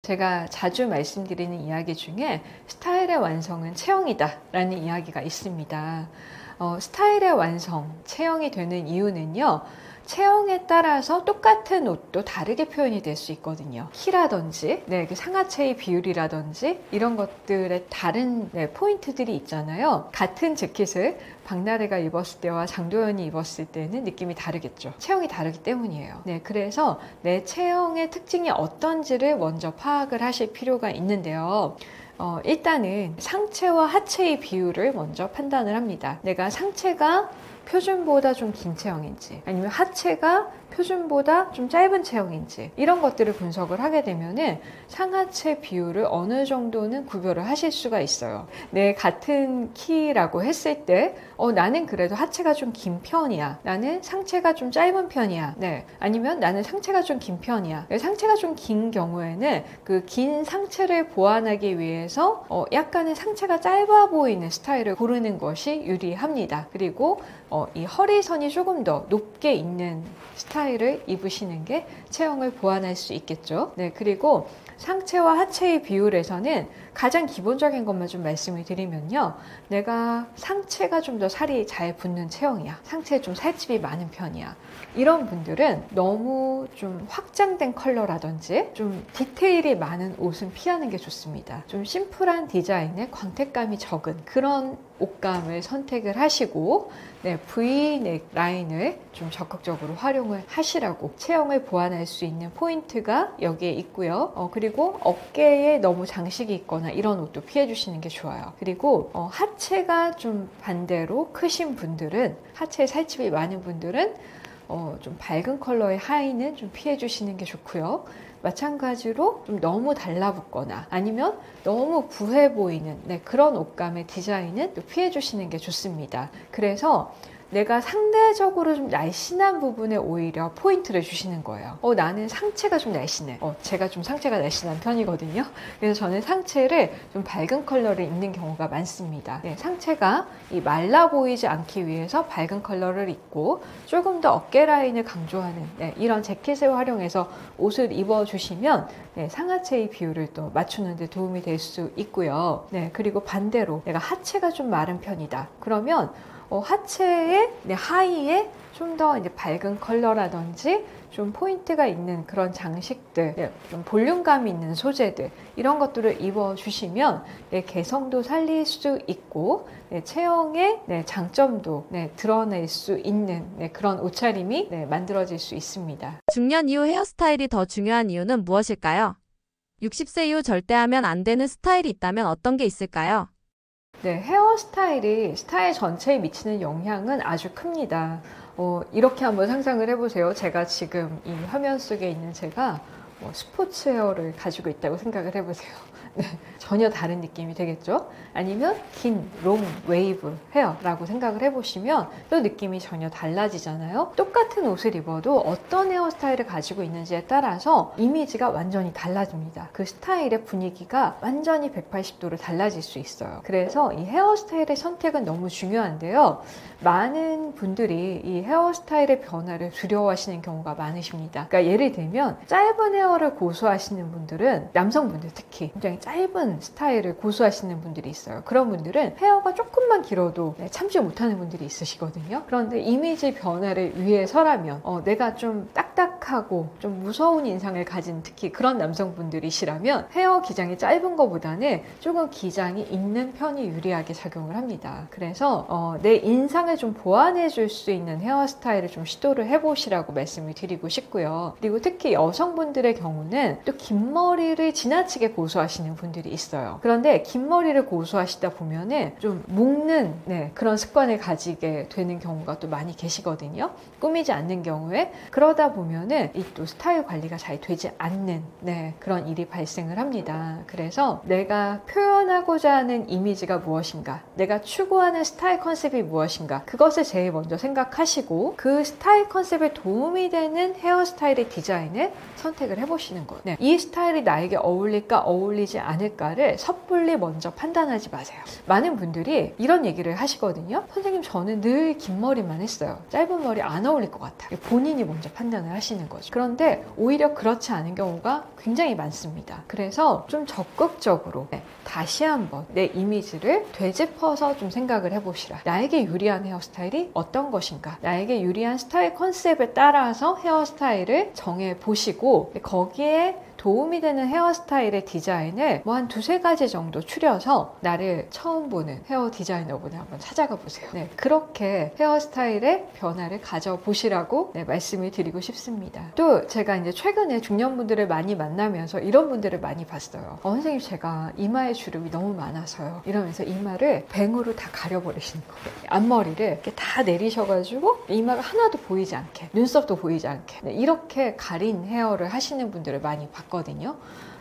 제가 자주 말씀드리는 이야기 중에 스타일의 완성은 체형이다 라는 이야기가 있습니다. 스타일의 완성, 체형이 되는 이유는요. 체형에 따라서 똑같은 옷도 다르게 표현이 될 수 있거든요. 키라든지 그 상하체의 비율이라든지 이런 것들의 다른 포인트들이 있잖아요. 같은 재킷을 박나래가 입었을 때와 장도연이 입었을 때는 느낌이 다르겠죠. 체형이 다르기 때문이에요. 그래서 내 체형의 특징이 어떤지를 먼저 파악을 하실 필요가 있는데요. 일단은 상체와 하체의 비율을 먼저 판단을 합니다. 내가 상체가 표준보다 좀 긴 체형인지 아니면 하체가 표준보다 좀 짧은 체형인지 이런 것들을 분석을 하게 되면은 상하체 비율을 어느 정도는 구별을 하실 수가 있어요. 같은 키라고 했을 때 나는 그래도 하체가 좀 긴 편이야. 나는 상체가 좀 짧은 편이야. 아니면 나는 상체가 좀 긴 편이야. 상체가 좀 긴 경우에는 그 긴 상체를 보완하기 위해서 약간의 상체가 짧아 보이는 스타일을 고르는 것이 유리합니다. 그리고 이 허리선이 조금 더 높게 있는 스타일을 입으시는 게 체형을 보완할 수 있겠죠. 그리고 상체와 하체의 비율에서는 가장 기본적인 것만 좀 말씀을 드리면요. 내가 상체가 좀 더 살이 잘 붙는 체형이야. 상체에 좀 살집이 많은 편이야. 이런 분들은 너무 좀 확장된 컬러라든지 좀 디테일이 많은 옷은 피하는 게 좋습니다. 좀 심플한 디자인에 광택감이 적은 그런 옷감을 선택을 하시고 V넥 라인을 좀 적극적으로 활용을 하시라고 체형을 보완할 수 있는 포인트가 여기에 있고요. 그리고 어깨에 너무 장식이 있거나 이런 옷도 피해 주시는 게 좋아요. 그리고 하체가 좀 반대로 크신 분들은 하체에 살집이 많은 분들은 좀 밝은 컬러의 하의는 좀 피해 주시는 게 좋고요. 마찬가지로 좀 너무 달라붙거나 아니면 너무 부해 보이는 그런 옷감의 디자인은 또 피해 주시는 게 좋습니다. 그래서 내가 상대적으로 좀 날씬한 부분에 오히려 포인트를 주시는 거예요. 나는 상체가 좀 날씬해. 제가 좀 상체가 날씬한 편이거든요. 그래서 저는 상체를 좀 밝은 컬러를 입는 경우가 많습니다. 상체가 말라 보이지 않기 위해서 밝은 컬러를 입고 조금 더 어깨 라인을 강조하는 이런 재킷을 활용해서 옷을 입어주시면 상하체의 비율을 또 맞추는 데 도움이 될 수 있고요. 그리고 반대로 내가 하체가 좀 마른 편이다. 그러면 하체의 하의에 좀 더 밝은 컬러라든지 좀 포인트가 있는 그런 장식들, 좀 볼륨감 있는 소재들 이런 것들을 입어주시면 개성도 살릴 수 있고 체형의 장점도 드러낼 수 있는 그런 옷차림이 만들어질 수 있습니다. 중년 이후 헤어스타일이 더 중요한 이유는 무엇일까요? 60세 이후 절대 하면 안 되는 스타일이 있다면 어떤 게 있을까요? 헤어스타일이 스타일 전체에 미치는 영향은 아주 큽니다. 이렇게 한번 상상을 해보세요. 제가 지금 이 화면 속에 있는 제가 스포츠 헤어를 가지고 있다고 생각을 해보세요. 전혀 다른 느낌이 되겠죠? 아니면 긴, 롱, 웨이브 헤어라고 생각을 해보시면 또 느낌이 전혀 달라지잖아요. 똑같은 옷을 입어도 어떤 헤어스타일을 가지고 있는지에 따라서 이미지가 완전히 달라집니다. 그 스타일의 분위기가 완전히 180도로 달라질 수 있어요. 그래서 이 헤어스타일의 선택은 너무 중요한데요. 많은 분들이 이 헤어스타일의 변화를 두려워하시는 경우가 많으십니다. 그러니까 예를 들면 짧은 헤어를 고수하시는 분들은 남성분들 특히 굉장히 짧은 스타일을 고수하시는 분들이 있어요. 그런 분들은 헤어가 조금만 길어도 참지 못하는 분들이 있으시거든요. 그런데 이미지 변화를 위해서라면 내가 좀 딱딱한 딱딱하고 좀 무서운 인상을 가진 특히 그런 남성분들이시라면 헤어 기장이 짧은 것보다는 조금 기장이 있는 편이 유리하게 작용을 합니다. 그래서 내 인상을 좀 보완해 줄 수 있는 헤어스타일을 좀 시도를 해보시라고 말씀을 드리고 싶고요. 그리고 특히 여성분들의 경우는 또 긴 머리를 지나치게 고수하시는 분들이 있어요. 그런데 긴 머리를 고수하시다 보면은 좀 묶는 그런 습관을 가지게 되는 경우가 또 많이 계시거든요. 꾸미지 않는 경우에. 그러다 보면은 이 또 스타일 관리가 잘 되지 않는 그런 일이 발생을 합니다. 그래서 내가 표현하고자 하는 이미지가 무엇인가, 내가 추구하는 스타일 컨셉이 무엇인가, 그것을 제일 먼저 생각하시고 그 스타일 컨셉에 도움이 되는 헤어스타일의 디자인을 선택을 해보시는 거예요. 이 스타일이 나에게 어울릴까 어울리지 않을까를 섣불리 먼저 판단하지 마세요. 많은 분들이 이런 얘기를 하시거든요. 선생님, 저는 늘 긴 머리만 했어요. 짧은 머리 안 어울릴 것 같아요. 본인이 먼저 판단을 하시는 거죠. 그런데 오히려 그렇지 않은 경우가 굉장히 많습니다. 그래서 좀 적극적으로 다시 한번 내 이미지를 되짚어서 좀 생각을 해보시라. 나에게 유리한 헤어스타일이 어떤 것인가, 나에게 유리한 스타일 컨셉에 따라서 헤어스타일을 정해보시고 거기에 도움이 되는 헤어스타일의 디자인을 한 두세 가지 정도 추려서 나를 처음 보는 헤어 디자이너분을 한번 찾아가 보세요. 그렇게 헤어스타일의 변화를 가져보시라고 말씀을 드리고 싶습니다. 또 제가 이제 최근에 중년분들을 많이 만나면서 이런 분들을 많이 봤어요. 선생님, 제가 이마에 주름이 너무 많아서요. 이러면서 이마를 뱅으로 다 가려버리시는 거예요. 앞머리를 이렇게 다 내리셔가지고 이마가 하나도 보이지 않게, 눈썹도 보이지 않게 이렇게 가린 헤어를 하시는 분들을 많이 봤거든요.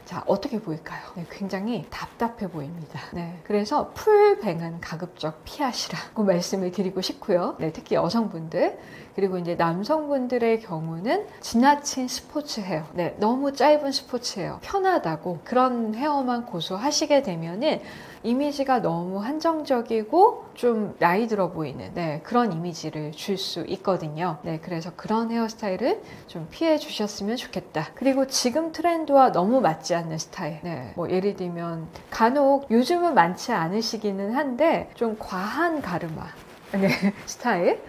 자, 어떻게 보일까요? 굉장히 답답해 보입니다. 그래서 풀뱅은 가급적 피하시라고 말씀을 드리고 싶고요. 특히 여성분들, 그리고 이제 남성분들의 경우는 지나친 스포츠 헤어, 너무 짧은 스포츠 헤어, 편하다고 그런 헤어만 고수하시게 되면은 이미지가 너무 한정적이고 좀 나이 들어 보이는 그런 이미지를 줄 수 있거든요. 그래서 그런 헤어스타일을 좀 피해 주셨으면 좋겠다. 그리고 지금 트렌드와 너무 맞지 않는 스타일, 뭐 예를 들면 간혹 요즘은 많지 않으시기는 한데 좀 과한 가르마 스타일,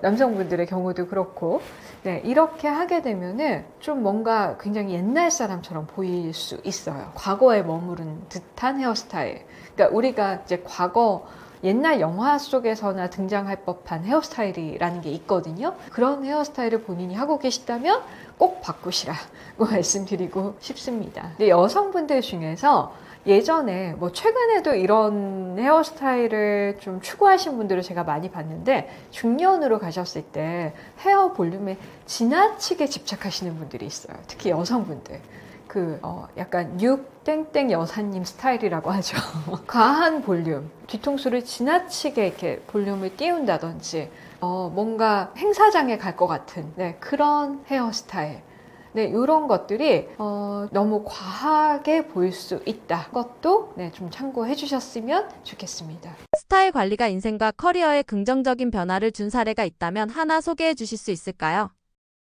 남성분들의 경우도 그렇고 이렇게 하게 되면은 좀 뭔가 굉장히 옛날 사람처럼 보일 수 있어요. 과거에 머무른 듯한 헤어스타일. 그러니까 우리가 이제 과거 옛날 영화 속에서나 등장할 법한 헤어스타일이라는 게 있거든요. 그런 헤어스타일을 본인이 하고 계시다면 꼭 바꾸시라고 말씀드리고 싶습니다. 근데 여성분들 중에서 예전에 최근에도 이런 헤어스타일을 좀 추구하신 분들을 제가 많이 봤는데, 중년으로 가셨을 때 헤어 볼륨에 지나치게 집착하시는 분들이 있어요. 특히 여성분들. 약간 6땡땡 여사님 스타일이라고 하죠. 과한 볼륨, 뒤통수를 지나치게 이렇게 볼륨을 띄운다든지 뭔가 행사장에 갈 것 같은 그런 헤어스타일. 이런 것들이 너무 과하게 보일 수 있다. 그것도 좀 참고해 주셨으면 좋겠습니다. 스타일 관리가 인생과 커리어에 긍정적인 변화를 준 사례가 있다면 하나 소개해 주실 수 있을까요?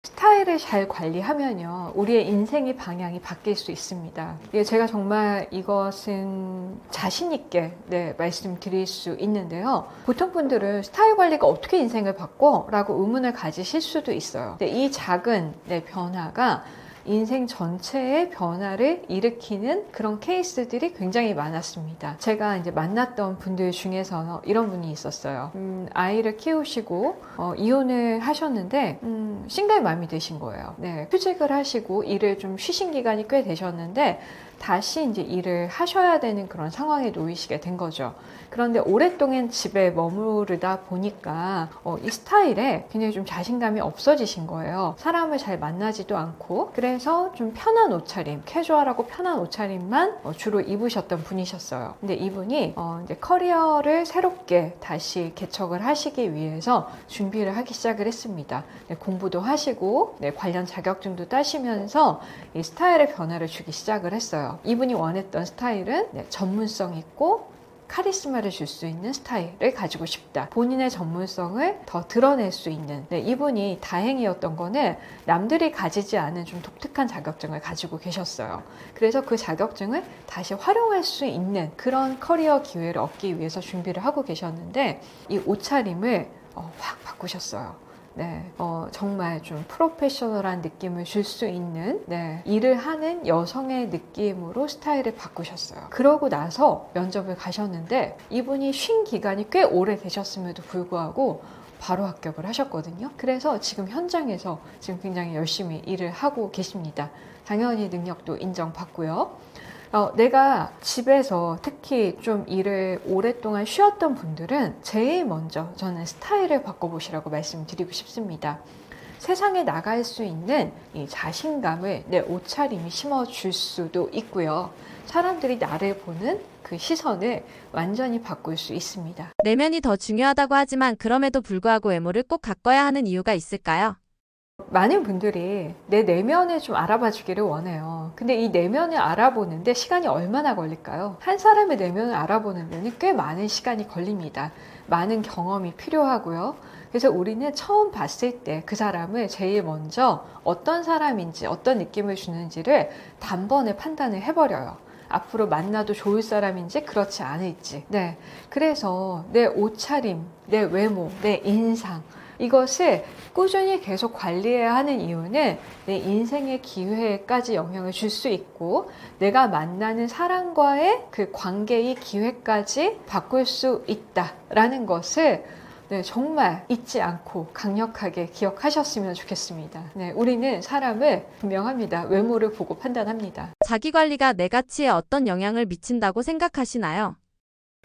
스타일을 잘 관리하면요, 우리의 인생의 방향이 바뀔 수 있습니다. 제가 정말 이것은 자신 있게 말씀드릴 수 있는데요. 보통 분들은 스타일 관리가 어떻게 인생을 바꿔? 라고 의문을 가지실 수도 있어요. 이 작은 변화가 인생 전체의 변화를 일으키는 그런 케이스들이 굉장히 많았습니다. 제가 이제 만났던 분들 중에서 이런 분이 있었어요. 아이를 키우시고 이혼을 하셨는데 싱글맘이 되신 거예요. 휴직을 하시고 일을 좀 쉬신 기간이 꽤 되셨는데 다시 이제 일을 하셔야 되는 그런 상황에 놓이시게 된 거죠. 그런데 오랫동안 집에 머무르다 보니까 이 스타일에 굉장히 좀 자신감이 없어지신 거예요. 사람을 잘 만나지도 않고, 그래서 좀 편한 옷차림, 캐주얼하고 편한 옷차림만 주로 입으셨던 분이셨어요. 근데 이분이 이제 커리어를 새롭게 다시 개척을 하시기 위해서 준비를 하기 시작을 했습니다. 공부도 하시고 관련 자격증도 따시면서 이 스타일의 변화를 주기 시작을 했어요. 이분이 원했던 스타일은 전문성 있고 카리스마를 줄 수 있는 스타일을 가지고 싶다. 본인의 전문성을 더 드러낼 수 있는, 이분이 다행이었던 거는 남들이 가지지 않은 좀 독특한 자격증을 가지고 계셨어요. 그래서 그 자격증을 다시 활용할 수 있는 그런 커리어 기회를 얻기 위해서 준비를 하고 계셨는데 이 옷차림을 확 바꾸셨어요. 네, 정말 좀 프로페셔널한 느낌을 줄 수 있는 네, 일을 하는 여성의 느낌으로 스타일을 바꾸셨어요. 그러고 나서 면접을 가셨는데 이분이 쉰 기간이 꽤 오래 되셨음에도 불구하고 바로 합격을 하셨거든요. 그래서 지금 현장에서 지금 굉장히 열심히 일을 하고 계십니다. 당연히 능력도 인정받고요. 내가 집에서 특히 좀 일을 오랫동안 쉬었던 분들은 제일 먼저 저는 스타일을 바꿔보시라고 말씀드리고 싶습니다. 세상에 나갈 수 있는 이 자신감을 내 옷차림이 심어줄 수도 있고요. 사람들이 나를 보는 그 시선을 완전히 바꿀 수 있습니다. 내면이 더 중요하다고 하지만 그럼에도 불구하고 외모를 꼭 가꿔야 하는 이유가 있을까요? 많은 분들이 내 내면을 좀 알아봐 주기를 원해요. 근데 이 내면을 알아보는데 시간이 얼마나 걸릴까요? 한 사람의 내면을 알아보는 데는 꽤 많은 시간이 걸립니다. 많은 경험이 필요하고요. 그래서 우리는 처음 봤을 때 그 사람을 제일 먼저 어떤 사람인지 어떤 느낌을 주는지를 단번에 판단을 해버려요. 앞으로 만나도 좋을 사람인지 그렇지 않을지. 네. 그래서 내 옷차림, 내 외모, 내 인상 이것을 꾸준히 계속 관리해야 하는 이유는 내 인생의 기회까지 영향을 줄 수 있고 내가 만나는 사람과의 그 관계의 기회까지 바꿀 수 있다라는 것을 네, 정말 잊지 않고 강력하게 기억하셨으면 좋겠습니다. 네, 우리는 사람을 분명합니다. 외모를 보고 판단합니다. 자기관리가 내 가치에 어떤 영향을 미친다고 생각하시나요?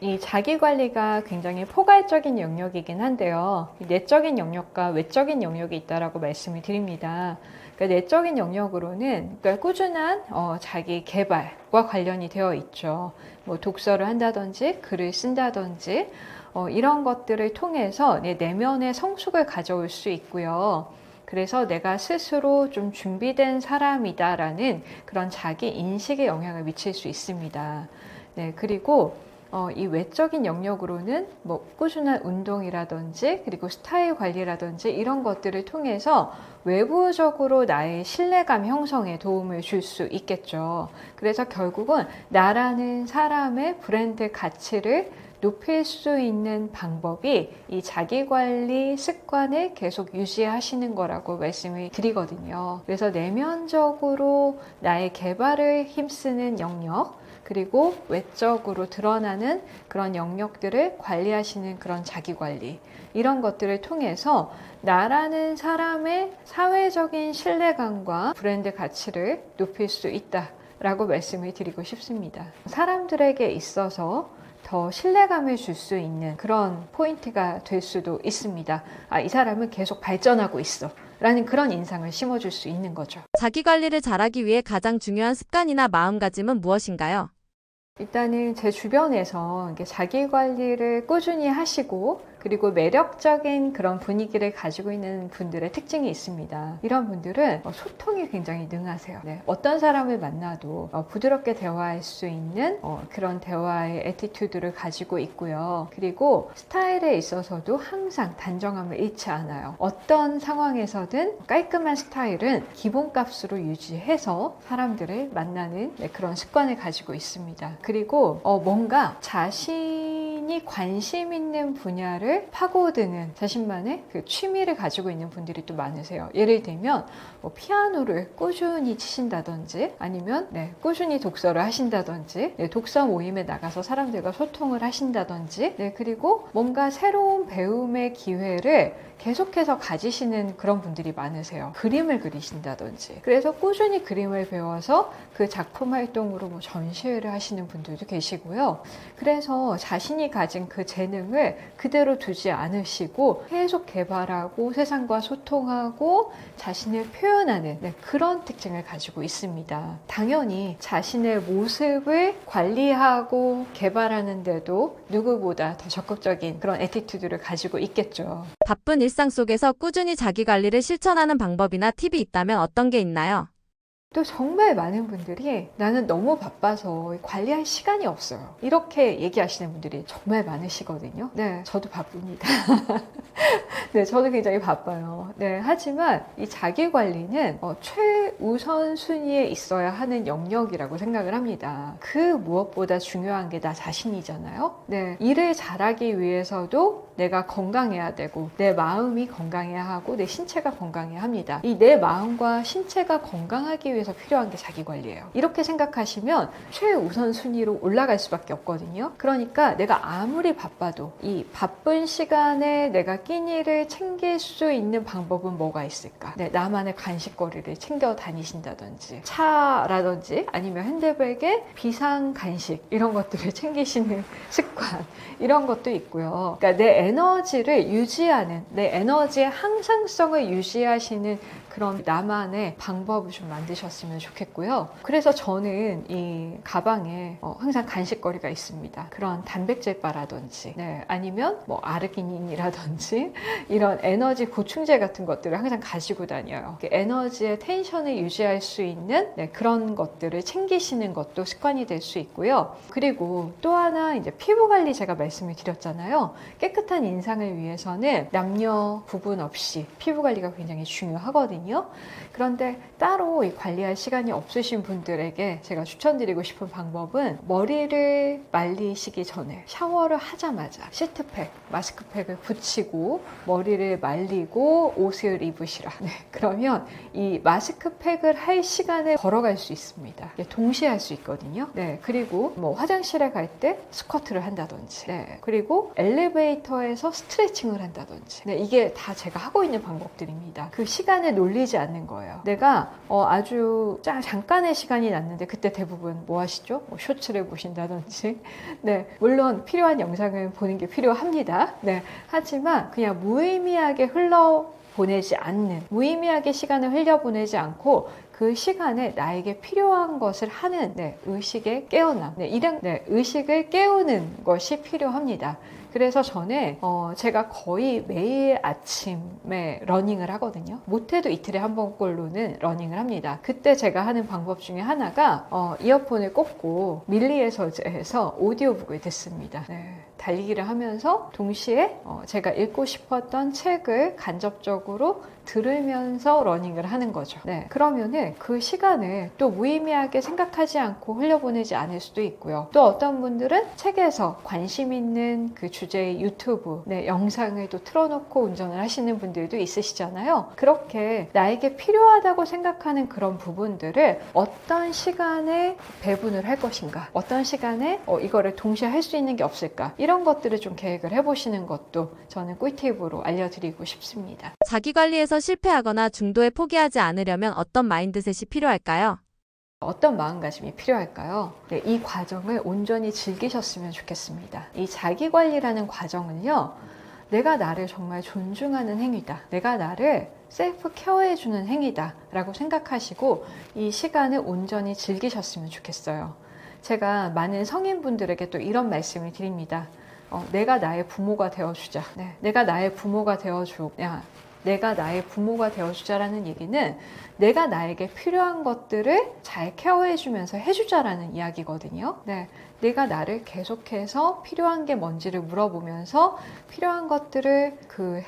이 자기관리가 굉장히 포괄적인 영역이긴 한데요. 내적인 영역과 외적인 영역이 있다라고 말씀을 드립니다. 그러니까 내적인 영역으로는 그러니까 꾸준한 자기 개발과 관련이 되어 있죠. 뭐 독서를 한다든지 글을 쓴다든지 이런 것들을 통해서 내 내면의 성숙을 가져올 수 있고요. 그래서 내가 스스로 좀 준비된 사람이다라는 그런 자기 인식에 영향을 미칠 수 있습니다. 네, 그리고 이 외적인 영역으로는 뭐 꾸준한 운동이라든지 그리고 스타일 관리라든지 이런 것들을 통해서 외부적으로 나의 신뢰감 형성에 도움을 줄 수 있겠죠. 그래서 결국은 나라는 사람의 브랜드 가치를 높일 수 있는 방법이 이 자기관리 습관을 계속 유지하시는 거라고 말씀을 드리거든요. 그래서 내면적으로 나의 개발을 힘쓰는 영역, 그리고 외적으로 드러나는 그런 영역들을 관리하시는 그런 자기관리 이런 것들을 통해서 나라는 사람의 사회적인 신뢰감과 브랜드 가치를 높일 수 있다라고 말씀을 드리고 싶습니다. 사람들에게 있어서 더 신뢰감을 줄 수 있는 그런 포인트가 될 수도 있습니다. 이 사람은 계속 발전하고 있어 라는 그런 인상을 심어줄 수 있는 거죠. 자기관리를 잘하기 위해 가장 중요한 습관이나 마음가짐은 무엇인가요? 일단은 제 주변에서 자기 관리를 꾸준히 하시고 그리고 매력적인 그런 분위기를 가지고 있는 분들의 특징이 있습니다. 이런 분들은 소통이 굉장히 능하세요. 네, 어떤 사람을 만나도 부드럽게 대화할 수 있는 그런 대화의 애티튜드를 가지고 있고요. 그리고 스타일에 있어서도 항상 단정함을 잃지 않아요. 어떤 상황에서든 깔끔한 스타일은 기본값으로 유지해서 사람들을 만나는 그런 습관을 가지고 있습니다. 그리고 뭔가 자신이 관심 있는 분야를 파고드는 자신만의 그 취미를 가지고 있는 분들이 또 많으세요. 예를 들면 피아노를 꾸준히 치신다든지 아니면 꾸준히 독서를 하신다든지 독서 모임에 나가서 사람들과 소통을 하신다든지 그리고 뭔가 새로운 배움의 기회를 계속해서 가지시는 그런 분들이 많으세요. 그림을 그리신다든지 그래서 꾸준히 그림을 배워서 그 작품 활동으로 뭐 전시회를 하시는 분들도 계시고요. 그래서 자신이 가진 그 재능을 그대로 두지 않으시고 계속 개발하고 세상과 소통하고 자신을 표현하는 그런 특징을 가지고 있습니다. 당연히 자신의 모습을 관리하고 개발하는데도 누구보다 더 적극적인 그런 애티튜드를 가지고 있겠죠. 바쁜 일상 속에서 꾸준히 자기관리를 실천하는 방법이나 팁이 있다면 어떤 게 있나요? 또 정말 많은 분들이 나는 너무 바빠서 관리할 시간이 없어요. 이렇게 얘기하시는 분들이 정말 많으시거든요. 네, 저도 바쁩니다. 네, 저도 굉장히 바빠요. 네, 하지만 이 자기 관리는 최우선 순위에 있어야 하는 영역이라고 생각을 합니다. 그 무엇보다 중요한 게 나 자신이잖아요. 네, 일을 잘하기 위해서도 내가 건강해야 되고 내 마음이 건강해야 하고 내 신체가 건강해야 합니다. 이 내 마음과 신체가 건강하기 위해서 필요한 게 자기 관리예요. 이렇게 생각하시면 최우선 순위로 올라갈 수밖에 없거든요. 그러니까 내가 아무리 바빠도 이 바쁜 시간에 내가 끼니를 챙길 수 있는 방법은 뭐가 있을까? 네, 나만의 간식거리를 챙겨 다니신다든지 차라든지 아니면 핸드백에 비상 간식 이런 것들을 챙기시는 습관 이런 것도 있고요. 그러니까 내 에너지를 유지하는 내 에너지의 항상성을 유지하시는 그런 나만의 방법을 좀 만드셨으면 좋겠고요. 그래서 저는 이 가방에 항상 간식거리가 있습니다. 그런 단백질 바라든지 아니면 뭐 아르기닌이라든지 이런 에너지 보충제 같은 것들을 항상 가지고 다녀요. 에너지의 텐션을 유지할 수 있는 그런 것들을 챙기시는 것도 습관이 될 수 있고요. 그리고 또 하나 이제 피부 관리 제가 말씀을 드렸잖아요. 깨끗한 인상을 위해서는 남녀 구분 없이 피부 관리가 굉장히 중요하거든요. 그런데 따로 관리할 시간이 없으신 분들에게 제가 추천드리고 싶은 방법은 머리를 말리시기 전에 샤워를 하자마자 시트팩, 마스크팩을 붙이고 머리를 말리고 옷을 입으시라. 그러면 이 마스크팩을 할 시간을 걸어갈 수 있습니다. 동시에 할 수 있거든요. 그리고 뭐 화장실에 갈 때 스쿼트를 한다든지 그리고 엘리베이터에서 스트레칭을 한다든지 이게 다 제가 하고 있는 방법들입니다. 그 시간을 놀리지 않는 거예요. 내가 아주 잠깐의 시간이 났는데 그때 대부분 뭐 하시죠? 뭐 쇼츠를 보신다든지 물론 필요한 영상을 보는 게 필요합니다. 하지만 그냥 무의미하게 보내지 않는 무의미하게 시간을 흘려보내지 않고 그 시간에 나에게 필요한 것을 하는 의식의 깨어남 이런 의식을 깨우는 것이 필요합니다. 그래서 저는 제가 거의 매일 아침에 러닝을 하거든요. 못해도 이틀에 한 번꼴로는 러닝을 합니다. 그때 제가 하는 방법 중에 하나가 이어폰을 꽂고 밀리에서제에서 오디오북을 듣습니다. 달리기를 하면서 동시에 제가 읽고 싶었던 책을 간접적으로 들으면서 러닝을 하는 거죠. 그러면은 그 시간을 또 무의미하게 생각하지 않고 흘려보내지 않을 수도 있고요. 또 어떤 분들은 책에서 관심 있는 그 주제의 유튜브 영상을 또 틀어놓고 운전을 하시는 분들도 있으시잖아요. 그렇게 나에게 필요하다고 생각하는 그런 부분들을 어떤 시간에 배분을 할 것인가, 어떤 시간에 이거를 동시에 할 수 있는 게 없을까, 이런 것들을 좀 계획을 해보시는 것도 저는 꿀팁으로 알려드리고 싶습니다. 자기 관리에서 실패하거나 중도에 포기하지 않으려면 어떤 마인드셋이 필요할까요? 어떤 마음가짐이 필요할까요? 이 과정을 온전히 즐기셨으면 좋겠습니다. 이 자기 관리라는 과정은요, 내가 나를 정말 존중하는 행위다. 내가 나를 셀프 케어해주는 행위다. 라고 생각하시고 이 시간을 온전히 즐기셨으면 좋겠어요. 제가 많은 성인분들에게 또 이런 말씀을 드립니다. 내가 나의 부모가 되어주자. 내가 나의 부모가 되어줘. 내가 나의 부모가 되어주자라는 얘기는 내가 나에게 필요한 것들을 잘 케어해주면서 해주자라는 이야기거든요. 내가 나를 계속해서 필요한 게 뭔지를 물어보면서 필요한 것들을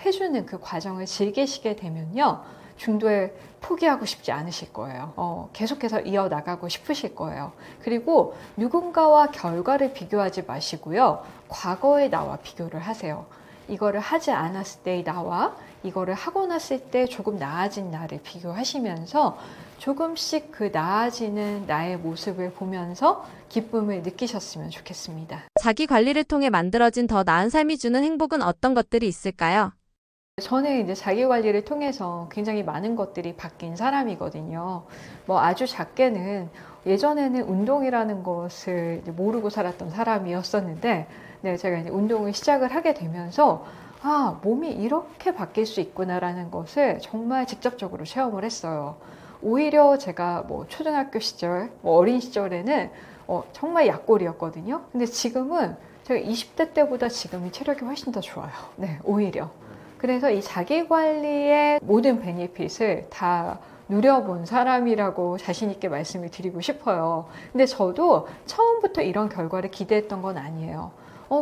해주는 그 과정을 즐기시게 되면요. 중도에 포기하고 싶지 않으실 거예요. 계속해서 이어나가고 싶으실 거예요. 그리고 누군가와 결과를 비교하지 마시고요. 과거의 나와 비교를 하세요. 이거를 하지 않았을 때의 나와 이거를 하고 났을 때 조금 나아진 나를 비교하시면서 조금씩 그 나아지는 나의 모습을 보면서 기쁨을 느끼셨으면 좋겠습니다. 자기 관리를 통해 만들어진 더 나은 삶이 주는 행복은 어떤 것들이 있을까요? 저는 이제 자기 관리를 통해서 굉장히 많은 것들이 바뀐 사람이거든요. 뭐 아주 작게는 예전에는 운동이라는 것을 이제 모르고 살았던 사람이었었는데, 제가 이제 운동을 시작을 하게 되면서 몸이 이렇게 바뀔 수 있구나라는 것을 정말 직접적으로 체험을 했어요. 오히려 제가 뭐 초등학교 시절, 어린 시절에는 정말 약골이었거든요. 근데 지금은 제가 20대 때보다 지금이 체력이 훨씬 더 좋아요. 오히려. 그래서 이 자기 관리의 모든 베니핏을 다 누려본 사람이라고 자신 있게 말씀을 드리고 싶어요. 근데 저도 처음부터 이런 결과를 기대했던 건 아니에요.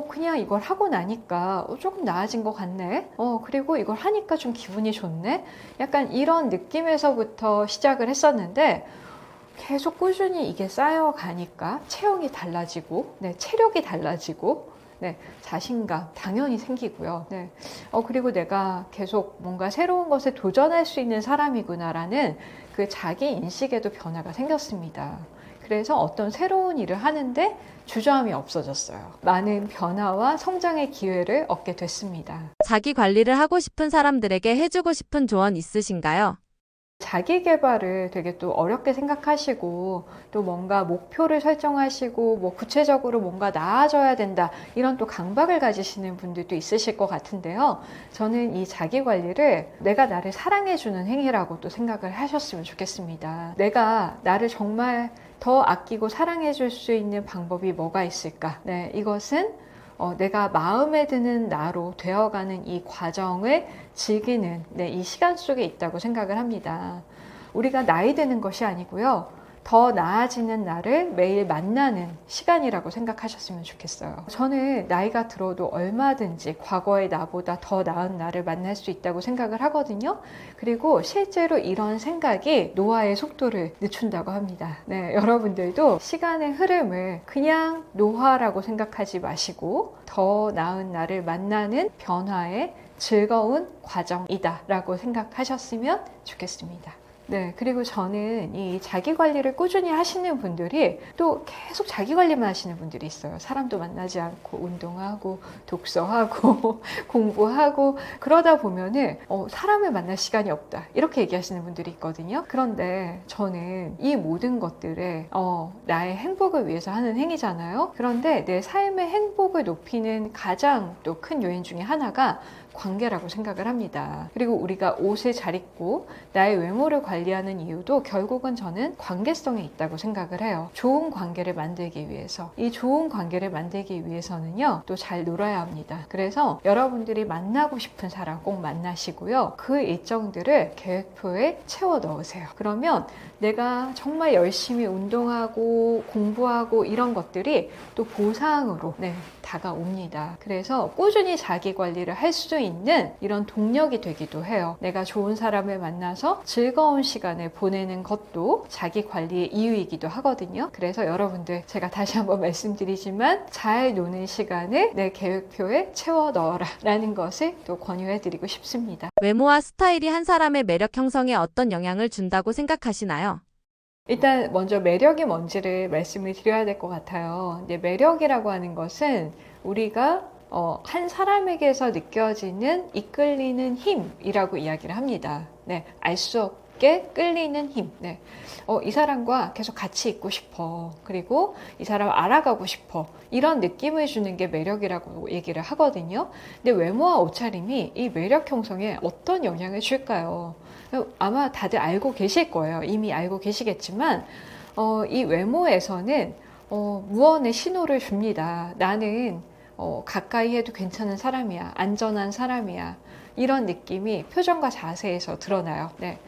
그냥 이걸 하고 나니까 조금 나아진 것 같네. 그리고 이걸 하니까 좀 기분이 좋네. 약간 이런 느낌에서부터 시작을 했었는데 계속 꾸준히 이게 쌓여가니까 체형이 달라지고, 네, 체력이 달라지고, 네, 자신감 당연히 생기고요. 네, 그리고 내가 계속 뭔가 새로운 것에 도전할 수 있는 사람이구나라는 그 자기 인식에도 변화가 생겼습니다. 그래서 어떤 새로운 일을 하는데 주저함이 없어졌어요. 많은 변화와 성장의 기회를 얻게 됐습니다. 자기 관리를 하고 싶은 사람들에게 해주고 싶은 조언 있으신가요? 자기 개발을 되게 또 어렵게 생각하시고 또 뭔가 목표를 설정하시고 뭐 구체적으로 뭔가 나아져야 된다 이런 또 강박을 가지시는 분들도 있으실 것 같은데요. 저는 이 자기 관리를 내가 나를 사랑해주는 행위라고 또 생각을 하셨으면 좋겠습니다. 내가 나를 정말 더 아끼고 사랑해줄 수 있는 방법이 뭐가 있을까? 네, 이것은 내가 마음에 드는 나로 되어가는 이 과정을 즐기는 이 시간 속에 있다고 생각을 합니다. 우리가 나이 드는 것이 아니고요. 더 나아지는 나를 매일 만나는 시간이라고 생각하셨으면 좋겠어요. 저는 나이가 들어도 얼마든지 과거의 나보다 더 나은 나를 만날 수 있다고 생각을 하거든요. 그리고 실제로 이런 생각이 노화의 속도를 늦춘다고 합니다. 네, 여러분들도 시간의 흐름을 그냥 노화라고 생각하지 마시고 더 나은 나를 만나는 변화의 즐거운 과정이다 라고 생각하셨으면 좋겠습니다. 네, 그리고 저는 이 자기 관리를 꾸준히 하시는 분들이 또 계속 자기 관리만 하시는 분들이 있어요. 사람도 만나지 않고 운동하고 독서하고 공부하고 그러다 보면은 사람을 만날 시간이 없다 이렇게 얘기하시는 분들이 있거든요. 그런데 저는 이 모든 것들에 나의 행복을 위해서 하는 행위잖아요. 그런데 내 삶의 행복을 높이는 가장 또 큰 요인 중에 하나가 관계라고 생각을 합니다. 그리고 우리가 옷을 잘 입고 나의 외모를 관리하는 이유도 결국은 저는 관계성에 있다고 생각을 해요. 좋은 관계를 만들기 위해서. 이 좋은 관계를 만들기 위해서는요, 또 잘 놀아야 합니다. 그래서 여러분들이 만나고 싶은 사람 꼭 만나시고요. 그 일정들을 계획표에 채워 넣으세요. 그러면 내가 정말 열심히 운동하고 공부하고 이런 것들이 또 보상으로 다가옵니다. 그래서 꾸준히 자기 관리를 할 수 있는 이런 동력이 되기도 해요. 내가 좋은 사람을 만나서 즐거운 시간을 보내는 것도 자기 관리의 이유이기도 하거든요. 그래서 여러분들 제가 다시 한번 말씀드리지만 잘 노는 시간을 내 계획표에 채워 넣어라 라는 것을 또 권유해 드리고 싶습니다. 외모와 스타일이 한 사람의 매력 형성에 어떤 영향을 준다고 생각하시나요? 일단 먼저 매력이 뭔지를 말씀을 드려야 될 것 같아요. 근데 매력이라고 하는 것은 우리가 한 사람에게서 느껴지는 이끌리는 힘이라고 이야기를 합니다. 네, 알 수 없게 끌리는 힘. 네. 이 사람과 계속 같이 있고 싶어. 그리고 이 사람을 알아가고 싶어. 이런 느낌을 주는 게 매력이라고 얘기를 하거든요. 근데 외모와 옷차림이 이 매력 형성에 어떤 영향을 줄까요? 아마 다들 알고 계실 거예요. 이미 알고 계시겠지만 이 외모에서는 무언의 신호를 줍니다. 나는 가까이 해도 괜찮은 사람이야. 안전한 사람이야. 이런 느낌이 표정과 자세에서 드러나요. 네.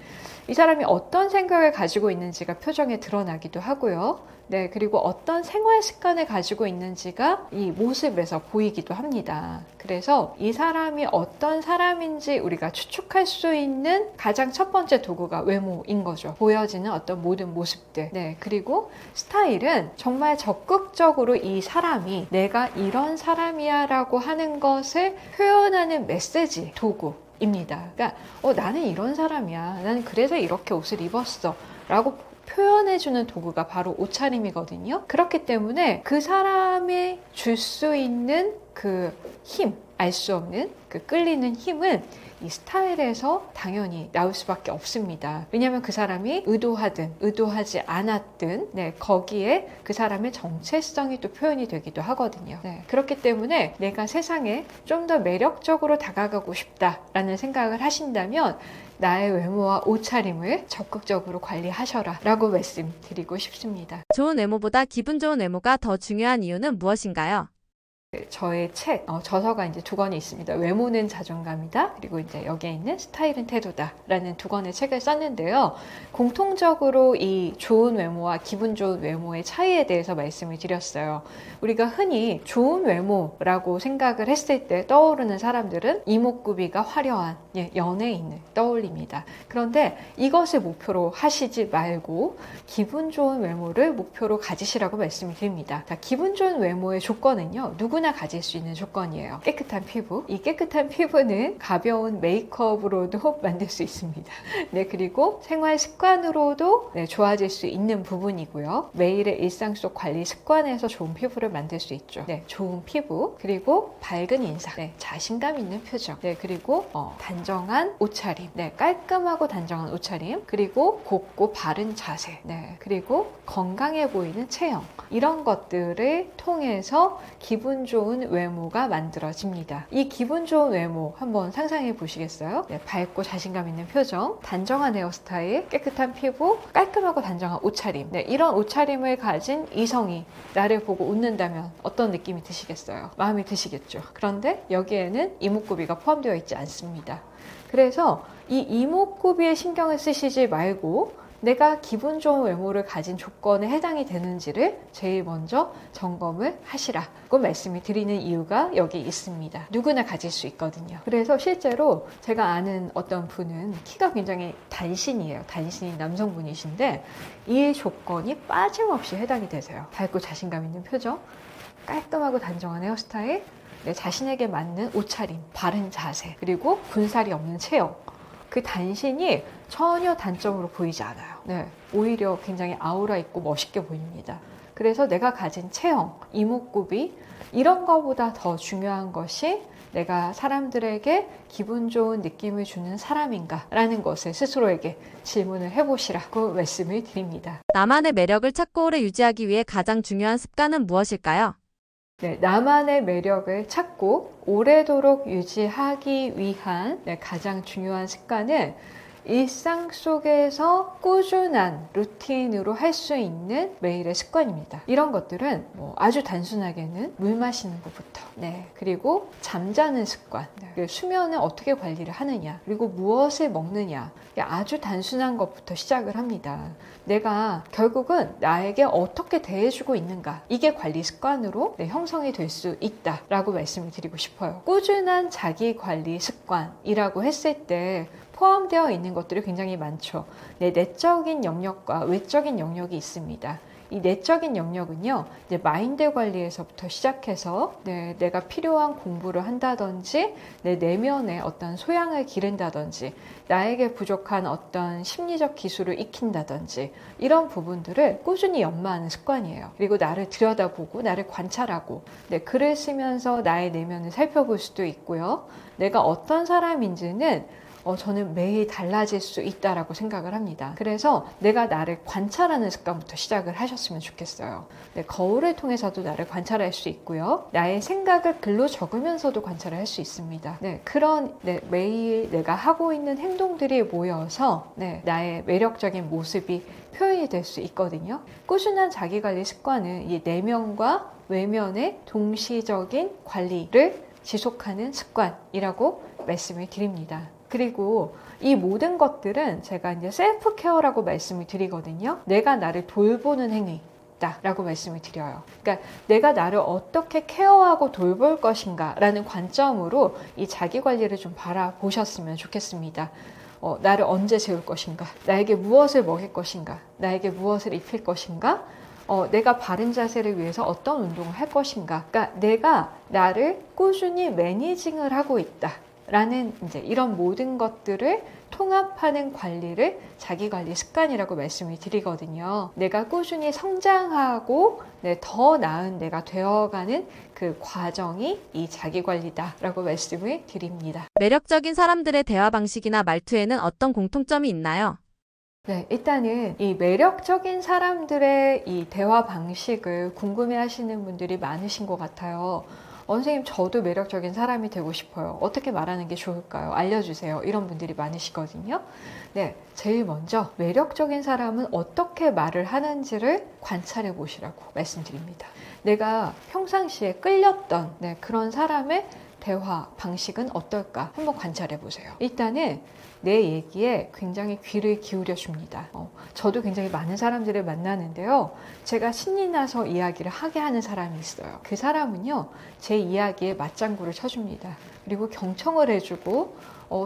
이 사람이 어떤 생각을 가지고 있는지가 표정에 드러나기도 하고요. 네, 그리고 어떤 생활 습관을 가지고 있는지가 이 모습에서 보이기도 합니다. 그래서 이 사람이 어떤 사람인지 우리가 추측할 수 있는 가장 첫 번째 도구가 외모인 거죠. 보여지는 어떤 모든 모습들. 네, 그리고 스타일은 정말 적극적으로 이 사람이 내가 이런 사람이야 라고 하는 것을 표현하는 메시지, 도구. 입니다. 그러니까 나는 이런 사람이야. 나는 그래서 이렇게 옷을 입었어. 라고 표현해주는 도구가 바로 옷차림이거든요. 그렇기 때문에 그 사람이 줄 수 있는 그 힘, 알 수 없는 그 끌리는 힘은 이 스타일에서 당연히 나올 수밖에 없습니다. 왜냐하면 그 사람이 의도하든 의도하지 않았든 거기에 그 사람의 정체성이 또 표현이 되기도 하거든요. 그렇기 때문에 내가 세상에 좀 더 매력적으로 다가가고 싶다라는 생각을 하신다면 나의 외모와 옷차림을 적극적으로 관리하셔라 라고 말씀드리고 싶습니다. 좋은 외모보다 기분 좋은 외모가 더 중요한 이유는 무엇인가요? 저의 책, 저서가 이제 두 권이 있습니다. 외모는 자존감이다. 그리고 이제 여기에 있는 스타일은 태도다. 라는 두 권의 책을 썼는데요. 공통적으로 이 좋은 외모와 기분 좋은 외모의 차이에 대해서 말씀을 드렸어요. 우리가 흔히 좋은 외모라고 생각을 했을 때 떠오르는 사람들은 이목구비가 화려한 연예인을 떠올립니다. 그런데 이것을 목표로 하시지 말고 기분 좋은 외모를 목표로 가지시라고 말씀을 드립니다. 자, 기분 좋은 외모의 조건은요. 누구나 가질 수 있는 조건이에요. 깨끗한 피부. 이 깨끗한 피부는 가벼운 메이크업으로도 만들 수 있습니다. 네, 그리고 생활 습관으로도 좋아질 수 있는 부분이고요. 매일의 일상 속 관리 습관에서 좋은 피부를 만들 수 있죠. 네, 좋은 피부, 그리고 밝은 인상, 자신감 있는 표정, 그리고 단정한 옷차림, 깔끔하고 단정한 옷차림, 그리고 곱고 바른 자세, 그리고 건강해 보이는 체형, 이런 것들을 통해서 기분 좋은 외모가 만들어집니다. 이 기분 좋은 외모 한번 상상해 보시겠어요? 밝고 자신감 있는 표정, 단정한 헤어스타일, 깨끗한 피부, 깔끔하고 단정한 옷차림, 이런 옷차림을 가진 이성이 나를 보고 웃는다면 어떤 느낌이 드시겠어요? 마음이 드시겠죠. 그런데 여기에는 이목구비가 포함되어 있지 않습니다. 그래서 이 이목구비에 신경을 쓰시지 말고 내가 기분 좋은 외모를 가진 조건에 해당이 되는지를 제일 먼저 점검을 하시라고 말씀을 드리는 이유가 여기 있습니다. 누구나 가질 수 있거든요. 그래서 실제로 제가 아는 어떤 분은 키가 굉장히 단신이에요. 단신인 남성분이신데 이 조건이 빠짐없이 해당이 되세요. 밝고 자신감 있는 표정, 깔끔하고 단정한 헤어스타일, 자신에게 맞는 옷차림, 바른 자세, 그리고 군살이 없는 체형. 그 단신이 전혀 단점으로 보이지 않아요. 오히려 굉장히 아우라 있고 멋있게 보입니다. 그래서 내가 가진 체형, 이목구비, 이런 거보다 더 중요한 것이 내가 사람들에게 기분 좋은 느낌을 주는 사람인가? 라는 것을 스스로에게 질문을 해보시라고 말씀을 드립니다. 나만의 매력을 찾고 오래 유지하기 위해 가장 중요한 습관은 무엇일까요? 나만의 매력을 찾고 오래도록 유지하기 위한 가장 중요한 습관은 일상 속에서 꾸준한 루틴으로 할 수 있는 매일의 습관입니다. 이런 것들은 아주 단순하게는 물 마시는 것부터, 그리고 잠자는 습관, 수면을 어떻게 관리를 하느냐, 그리고 무엇을 먹느냐, 아주 단순한 것부터 시작을 합니다. 내가 결국은 나에게 어떻게 대해주고 있는가, 이게 관리 습관으로 형성이 될 수 있다라고 말씀을 드리고 싶어요. 꾸준한 자기 관리 습관이라고 했을 때 포함되어 있는 것들이 굉장히 많죠. 내적인 영역과 외적인 영역이 있습니다. 이 내적인 영역은요, 이제 마인드 관리에서부터 시작해서 내가 필요한 공부를 한다든지, 내 내면의 어떤 소양을 기른다든지, 나에게 부족한 어떤 심리적 기술을 익힌다든지, 이런 부분들을 꾸준히 연마하는 습관이에요. 그리고 나를 들여다보고, 나를 관찰하고, 글을 쓰면서 나의 내면을 살펴볼 수도 있고요. 내가 어떤 사람인지는 저는 매일 달라질 수 있다라고 생각을 합니다. 그래서 내가 나를 관찰하는 습관부터 시작을 하셨으면 좋겠어요. 거울을 통해서도 나를 관찰할 수 있고요. 나의 생각을 글로 적으면서도 관찰을 할 수 있습니다. 그런 매일 내가 하고 있는 행동들이 모여서 나의 매력적인 모습이 표현이 될 수 있거든요. 꾸준한 자기관리 습관은 이 내면과 외면의 동시적인 관리를 지속하는 습관이라고 말씀을 드립니다. 그리고 이 모든 것들은 제가 이제 셀프 케어라고 말씀을 드리거든요. 내가 나를 돌보는 행위다라고 말씀을 드려요. 그러니까 내가 나를 어떻게 케어하고 돌볼 것인가 라는 관점으로 이 자기 관리를 좀 바라보셨으면 좋겠습니다. 나를 언제 재울 것인가? 나에게 무엇을 먹일 것인가? 나에게 무엇을 입힐 것인가? 내가 바른 자세를 위해서 어떤 운동을 할 것인가? 그러니까 내가 나를 꾸준히 매니징을 하고 있다. 라는 이제 이런 모든 것들을 통합하는 관리를 자기관리 습관이라고 말씀을 드리거든요. 내가 꾸준히 성장하고 더 나은 내가 되어가는 그 과정이 이 자기관리다라고 말씀을 드립니다. 매력적인 사람들의 대화 방식이나 말투에는 어떤 공통점이 있나요? 일단은 이 매력적인 사람들의 이 대화 방식을 궁금해 하시는 분들이 많으신 것 같아요. 선생님 저도 매력적인 사람이 되고 싶어요. 어떻게 말하는 게 좋을까요? 알려주세요. 이런 분들이 많으시거든요. 네, 제일 먼저 매력적인 사람은 어떻게 말을 하는지를 관찰해 보시라고 말씀드립니다. 내가 평상시에 끌렸던 그런 사람의 대화 방식은 어떨까 한번 관찰해 보세요. 일단은 내 얘기에 굉장히 귀를 기울여 줍니다. 저도 굉장히 많은 사람들을 만나는데요. 제가 신이 나서 이야기를 하게 하는 사람이 있어요. 그 사람은요, 제 이야기에 맞장구를 쳐줍니다. 그리고 경청을 해주고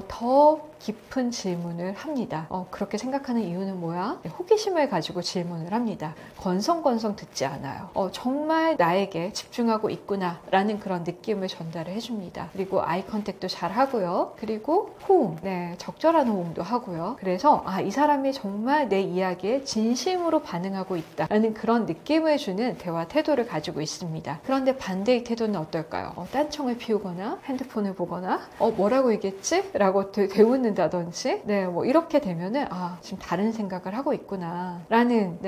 더 깊은 질문을 합니다. 그렇게 생각하는 이유는 뭐야? 호기심을 가지고 질문을 합니다. 건성건성 듣지 않아요. 정말 나에게 집중하고 있구나 라는 그런 느낌을 전달을 해줍니다. 그리고 아이 컨택도 잘 하고요. 그리고 호응, 적절한 호응도 하고요. 그래서 이 사람이 정말 내 이야기에 진심으로 반응하고 있다 라는 그런 느낌을 주는 대화 태도를 가지고 있습니다. 그런데 반대의 태도는 어떨까요? 딴청을 피우거나 핸드폰을 보거나 뭐라고 얘기했지? 라고 되묻는다든지 뭐 이렇게 되면은 지금 다른 생각을 하고 있구나 라는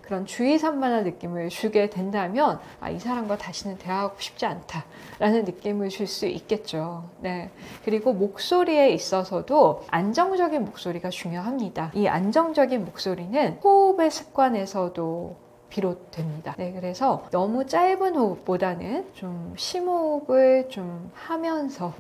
그런 주의산만한 느낌을 주게 된다면 이 사람과 다시는 대화하고 싶지 않다 라는 느낌을 줄 수 있겠죠. 그리고 목소리에 있어서도 안정적인 목소리가 중요합니다. 이 안정적인 목소리는 호흡의 습관에서도 비롯됩니다. 그래서 너무 짧은 호흡보다는 좀 심호흡을 좀 하면서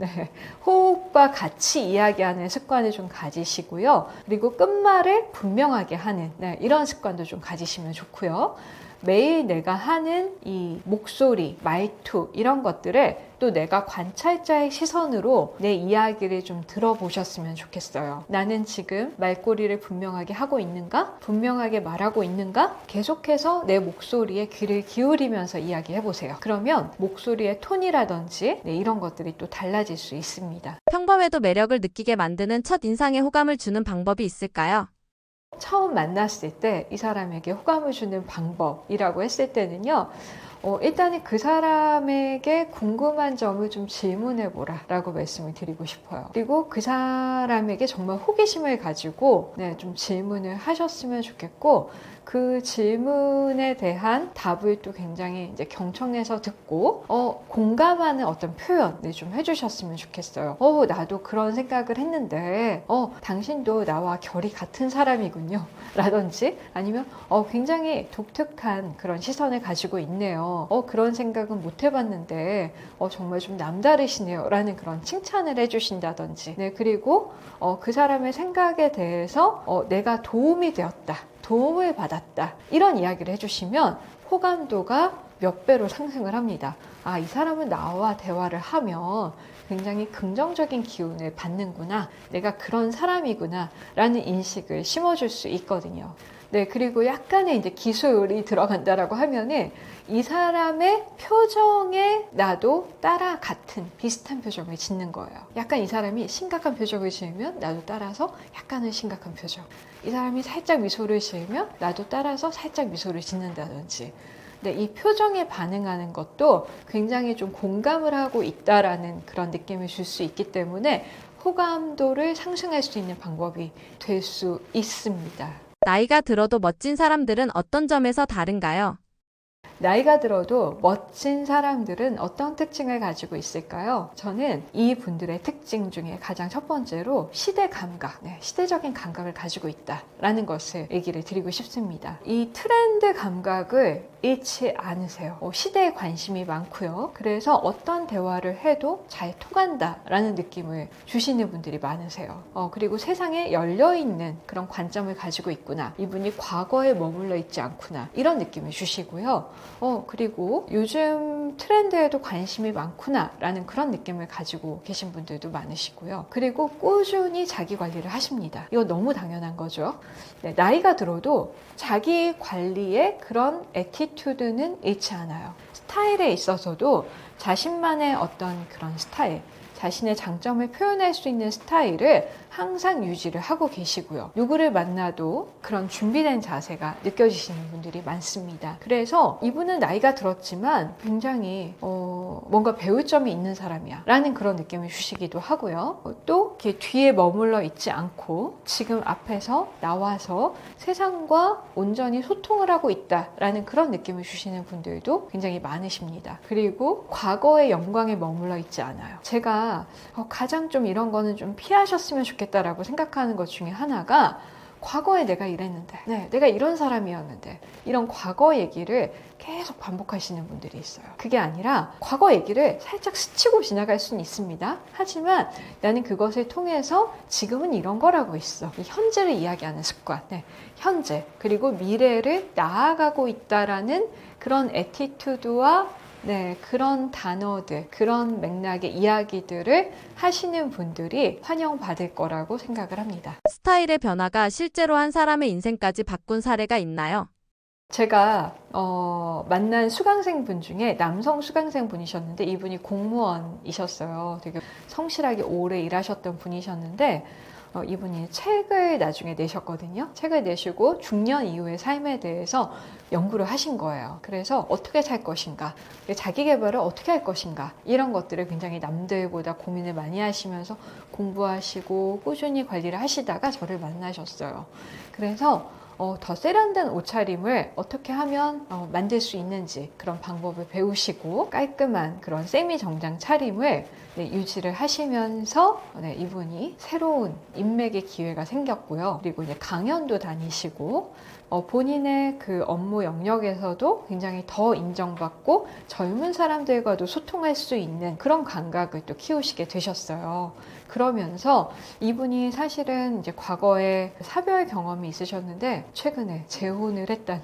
호흡과 같이 이야기하는 습관을 좀 가지시고요. 그리고 끝말을 분명하게 하는 이런 습관도 좀 가지시면 좋고요. 매일 내가 하는 이 목소리, 말투 이런 것들을 또 내가 관찰자의 시선으로 내 이야기를 좀 들어보셨으면 좋겠어요. 나는 지금 말꼬리를 분명하게 하고 있는가? 분명하게 말하고 있는가? 계속해서 내 목소리에 귀를 기울이면서 이야기해보세요. 그러면 목소리의 톤이라든지 이런 것들이 또 달라질 수 있습니다. 평범해도 매력을 느끼게 만드는 첫 인상에 호감을 주는 방법이 있을까요? 처음 만났을 때 이 사람에게 호감을 주는 방법이라고 했을 때는요, 일단은 그 사람에게 궁금한 점을 좀 질문해 보라 라고 말씀을 드리고 싶어요. 그리고 그 사람에게 정말 호기심을 가지고 좀 질문을 하셨으면 좋겠고, 그 질문에 대한 답을 또 굉장히 이제 경청해서 듣고 공감하는 어떤 표현을 좀 해주셨으면 좋겠어요. 나도 그런 생각을 했는데 당신도 나와 결이 같은 사람이군요 라든지, 아니면 굉장히 독특한 그런 시선을 가지고 있네요. 그런 생각은 못 해봤는데 정말 좀 남다르시네요 라는 그런 칭찬을 해주신다든지, 그리고 그 사람의 생각에 대해서 내가 도움이 되었다, 도움을 받았다 이런 이야기를 해주시면 호감도가 몇 배로 상승을 합니다. 이 사람은 나와 대화를 하면 굉장히 긍정적인 기운을 받는구나, 내가 그런 사람이구나 라는 인식을 심어줄 수 있거든요. 그리고 약간의 이제 기술이 들어간다라고 하면은 이 사람의 표정에 나도 따라 같은 비슷한 표정을 짓는 거예요. 약간 이 사람이 심각한 표정을 지으면 나도 따라서 약간은 심각한 표정, 이 사람이 살짝 미소를 지으면 나도 따라서 살짝 미소를 짓는다든지, 이 표정에 반응하는 것도 굉장히 좀 공감을 하고 있다라는 그런 느낌을 줄 수 있기 때문에 호감도를 상승할 수 있는 방법이 될 수 있습니다. 나이가 들어도 멋진 사람들은 어떤 점에서 다른가요? 나이가 들어도 멋진 사람들은 어떤 특징을 가지고 있을까요? 저는 이 분들의 특징 중에 가장 첫 번째로 시대 감각, 시대적인 감각을 가지고 있다라는 것을 얘기를 드리고 싶습니다. 이 트렌드 감각을 잃지 않으세요. 시대에 관심이 많고요. 그래서 어떤 대화를 해도 잘 통한다라는 느낌을 주시는 분들이 많으세요. 그리고 세상에 열려있는 그런 관점을 가지고 있구나, 이분이 과거에 머물러 있지 않구나, 이런 느낌을 주시고요. 그리고 요즘 트렌드에도 관심이 많구나 라는 그런 느낌을 가지고 계신 분들도 많으시고요. 그리고 꾸준히 자기 관리를 하십니다. 이거 너무 당연한 거죠. 나이가 들어도 자기 관리의 그런 애티튜드는 잃지 않아요. 스타일에 있어서도 자신만의 어떤 그런 스타일, 자신의 장점을 표현할 수 있는 스타일을 항상 유지를 하고 계시고요. 누구를 만나도 그런 준비된 자세가 느껴지시는 분들이 많습니다. 그래서 이분은 나이가 들었지만 굉장히 뭔가 배울 점이 있는 사람이야 라는 그런 느낌을 주시기도 하고요. 또 이렇게 뒤에 머물러 있지 않고 지금 앞에서 나와서 세상과 온전히 소통을 하고 있다라는 그런 느낌을 주시는 분들도 굉장히 많으십니다. 그리고 과거의 영광에 머물러 있지 않아요. 제가 가장 좀 이런 거는 좀 피하셨으면 좋겠다라고 생각하는 것 중에 하나가 과거에 내가 이랬는데, 내가 이런 사람이었는데, 이런 과거 얘기를 계속 반복하시는 분들이 있어요. 그게 아니라 과거 얘기를 살짝 스치고 지나갈 수는 있습니다. 하지만 나는 그것을 통해서 지금은 이런 거라고 있어. 이 현재를 이야기하는 습관, 현재 그리고 미래를 나아가고 있다라는 그런 애티튜드와 그런 단어들, 그런 맥락의 이야기들을 하시는 분들이 환영받을 거라고 생각을 합니다. 스타일의 변화가 실제로 한 사람의 인생까지 바꾼 사례가 있나요? 제가 만난 수강생 분 중에 남성 수강생 분이셨는데 이분이 공무원이셨어요. 되게 성실하게 오래 일하셨던 분이셨는데 이분이 책을 나중에 내셨거든요. 책을 내시고 중년 이후의 삶에 대해서 연구를 하신 거예요. 그래서 어떻게 살 것인가, 자기 개발을 어떻게 할 것인가, 이런 것들을 굉장히 남들보다 고민을 많이 하시면서 공부하시고 꾸준히 관리를 하시다가 저를 만나셨어요. 그래서 더 세련된 옷차림을 어떻게 하면 만들 수 있는지 그런 방법을 배우시고 깔끔한 그런 세미 정장 차림을 유지를 하시면서 이분이 새로운 인맥의 기회가 생겼고요. 그리고 이제 강연도 다니시고 본인의 그 업무 영역에서도 굉장히 더 인정받고 젊은 사람들과도 소통할 수 있는 그런 감각을 또 키우시게 되셨어요. 그러면서 이분이 사실은 이제 과거에 사별 경험이 있으셨는데 최근에 재혼을 했다는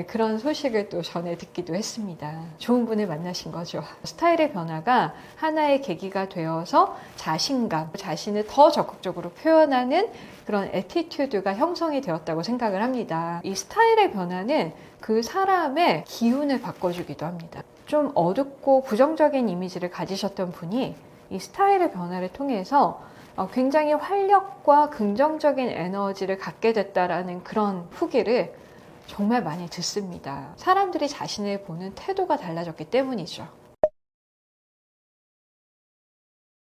그런 소식을 또 전해 듣기도 했습니다. 좋은 분을 만나신 거죠. 스타일의 변화가 하나의 계기가 되어서 자신감, 자신을 더 적극적으로 표현하는 그런 애티튜드가 형성이 되었다고 생각을 합니다. 이 스타일의 변화는 그 사람의 기운을 바꿔주기도 합니다. 좀 어둡고 부정적인 이미지를 가지셨던 분이 이 스타일의 변화를 통해서 굉장히 활력과 긍정적인 에너지를 갖게 됐다라는 그런 후기를 정말 많이 듣습니다. 사람들이 자신을 보는 태도가 달라졌기 때문이죠.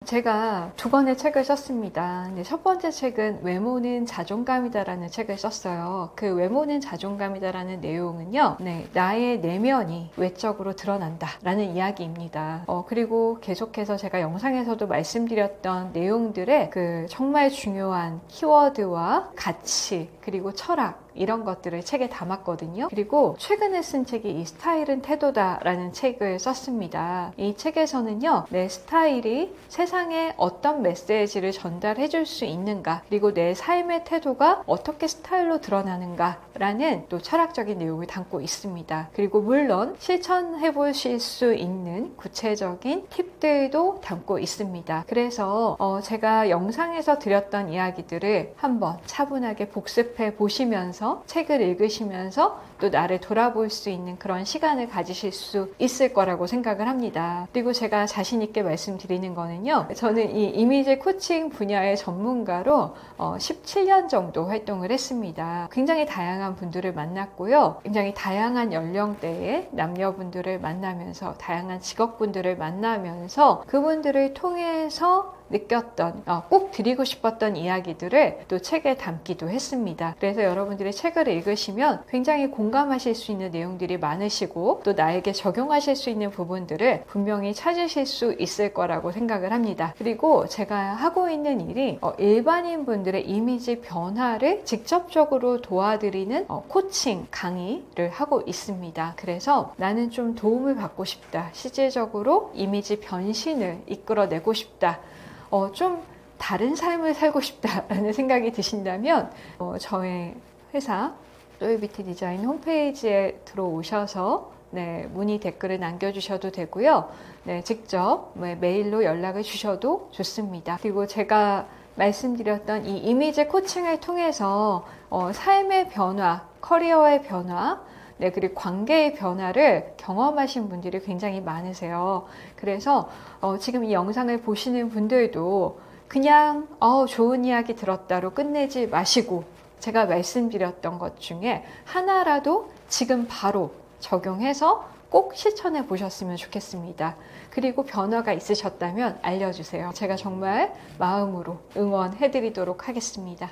제가 2권의 책을 썼습니다. 근데 첫 번째 책은 외모는 자존감이다라는 책을 썼어요. 그 외모는 자존감이다라는 내용은요, 나의 내면이 외적으로 드러난다라는 이야기입니다. 그리고 계속해서 제가 영상에서도 말씀드렸던 내용들의 그 정말 중요한 키워드와 가치 그리고 철학 이런 것들을 책에 담았거든요. 그리고 최근에 쓴 책이 이 스타일은 태도다라는 책을 썼습니다. 이 책에서는요, 내 스타일이 세상에 어떤 메시지를 전달해 줄 수 있는가, 그리고 내 삶의 태도가 어떻게 스타일로 드러나는가라는 또 철학적인 내용을 담고 있습니다. 그리고 물론 실천해 보실 수 있는 구체적인 팁들도 담고 있습니다. 그래서 제가 영상에서 드렸던 이야기들을 한번 차분하게 복습해 보시면서 책을 읽으시면서 또 나를 돌아볼 수 있는 그런 시간을 가지실 수 있을 거라고 생각을 합니다. 그리고 제가 자신 있게 말씀드리는 거는요, 저는 이 이미지 코칭 분야의 전문가로 17년 정도 활동을 했습니다. 굉장히 다양한 분들을 만났고요. 굉장히 다양한 연령대의 남녀분들을 만나면서 다양한 직업분들을 만나면서 그분들을 통해서 느꼈던 꼭 드리고 싶었던 이야기들을 또 책에 담기도 했습니다. 그래서 여러분들이 책을 읽으시면 굉장히 공감하실 수 있는 내용들이 많으시고 또 나에게 적용하실 수 있는 부분들을 분명히 찾으실 수 있을 거라고 생각을 합니다. 그리고 제가 하고 있는 일이 일반인 분들의 이미지 변화를 직접적으로 도와드리는 코칭 강의를 하고 있습니다. 그래서 나는 좀 도움을 받고 싶다, 실질적으로 이미지 변신을 이끌어내고 싶다, 좀 다른 삶을 살고 싶다라는 생각이 드신다면 저의 회사 소울뷰티 디자인 홈페이지에 들어오셔서 문의 댓글을 남겨주셔도 되고요. 직접 메일로 연락을 주셔도 좋습니다. 그리고 제가 말씀드렸던 이 이미지 코칭을 통해서 삶의 변화, 커리어의 변화, 네, 그리고 관계의 변화를 경험하신 분들이 굉장히 많으세요. 그래서 지금 이 영상을 보시는 분들도 그냥 좋은 이야기 들었다로 끝내지 마시고 제가 말씀드렸던 것 중에 하나라도 지금 바로 적용해서 꼭 실천해 보셨으면 좋겠습니다. 그리고 변화가 있으셨다면 알려주세요. 제가 정말 마음으로 응원해 드리도록 하겠습니다.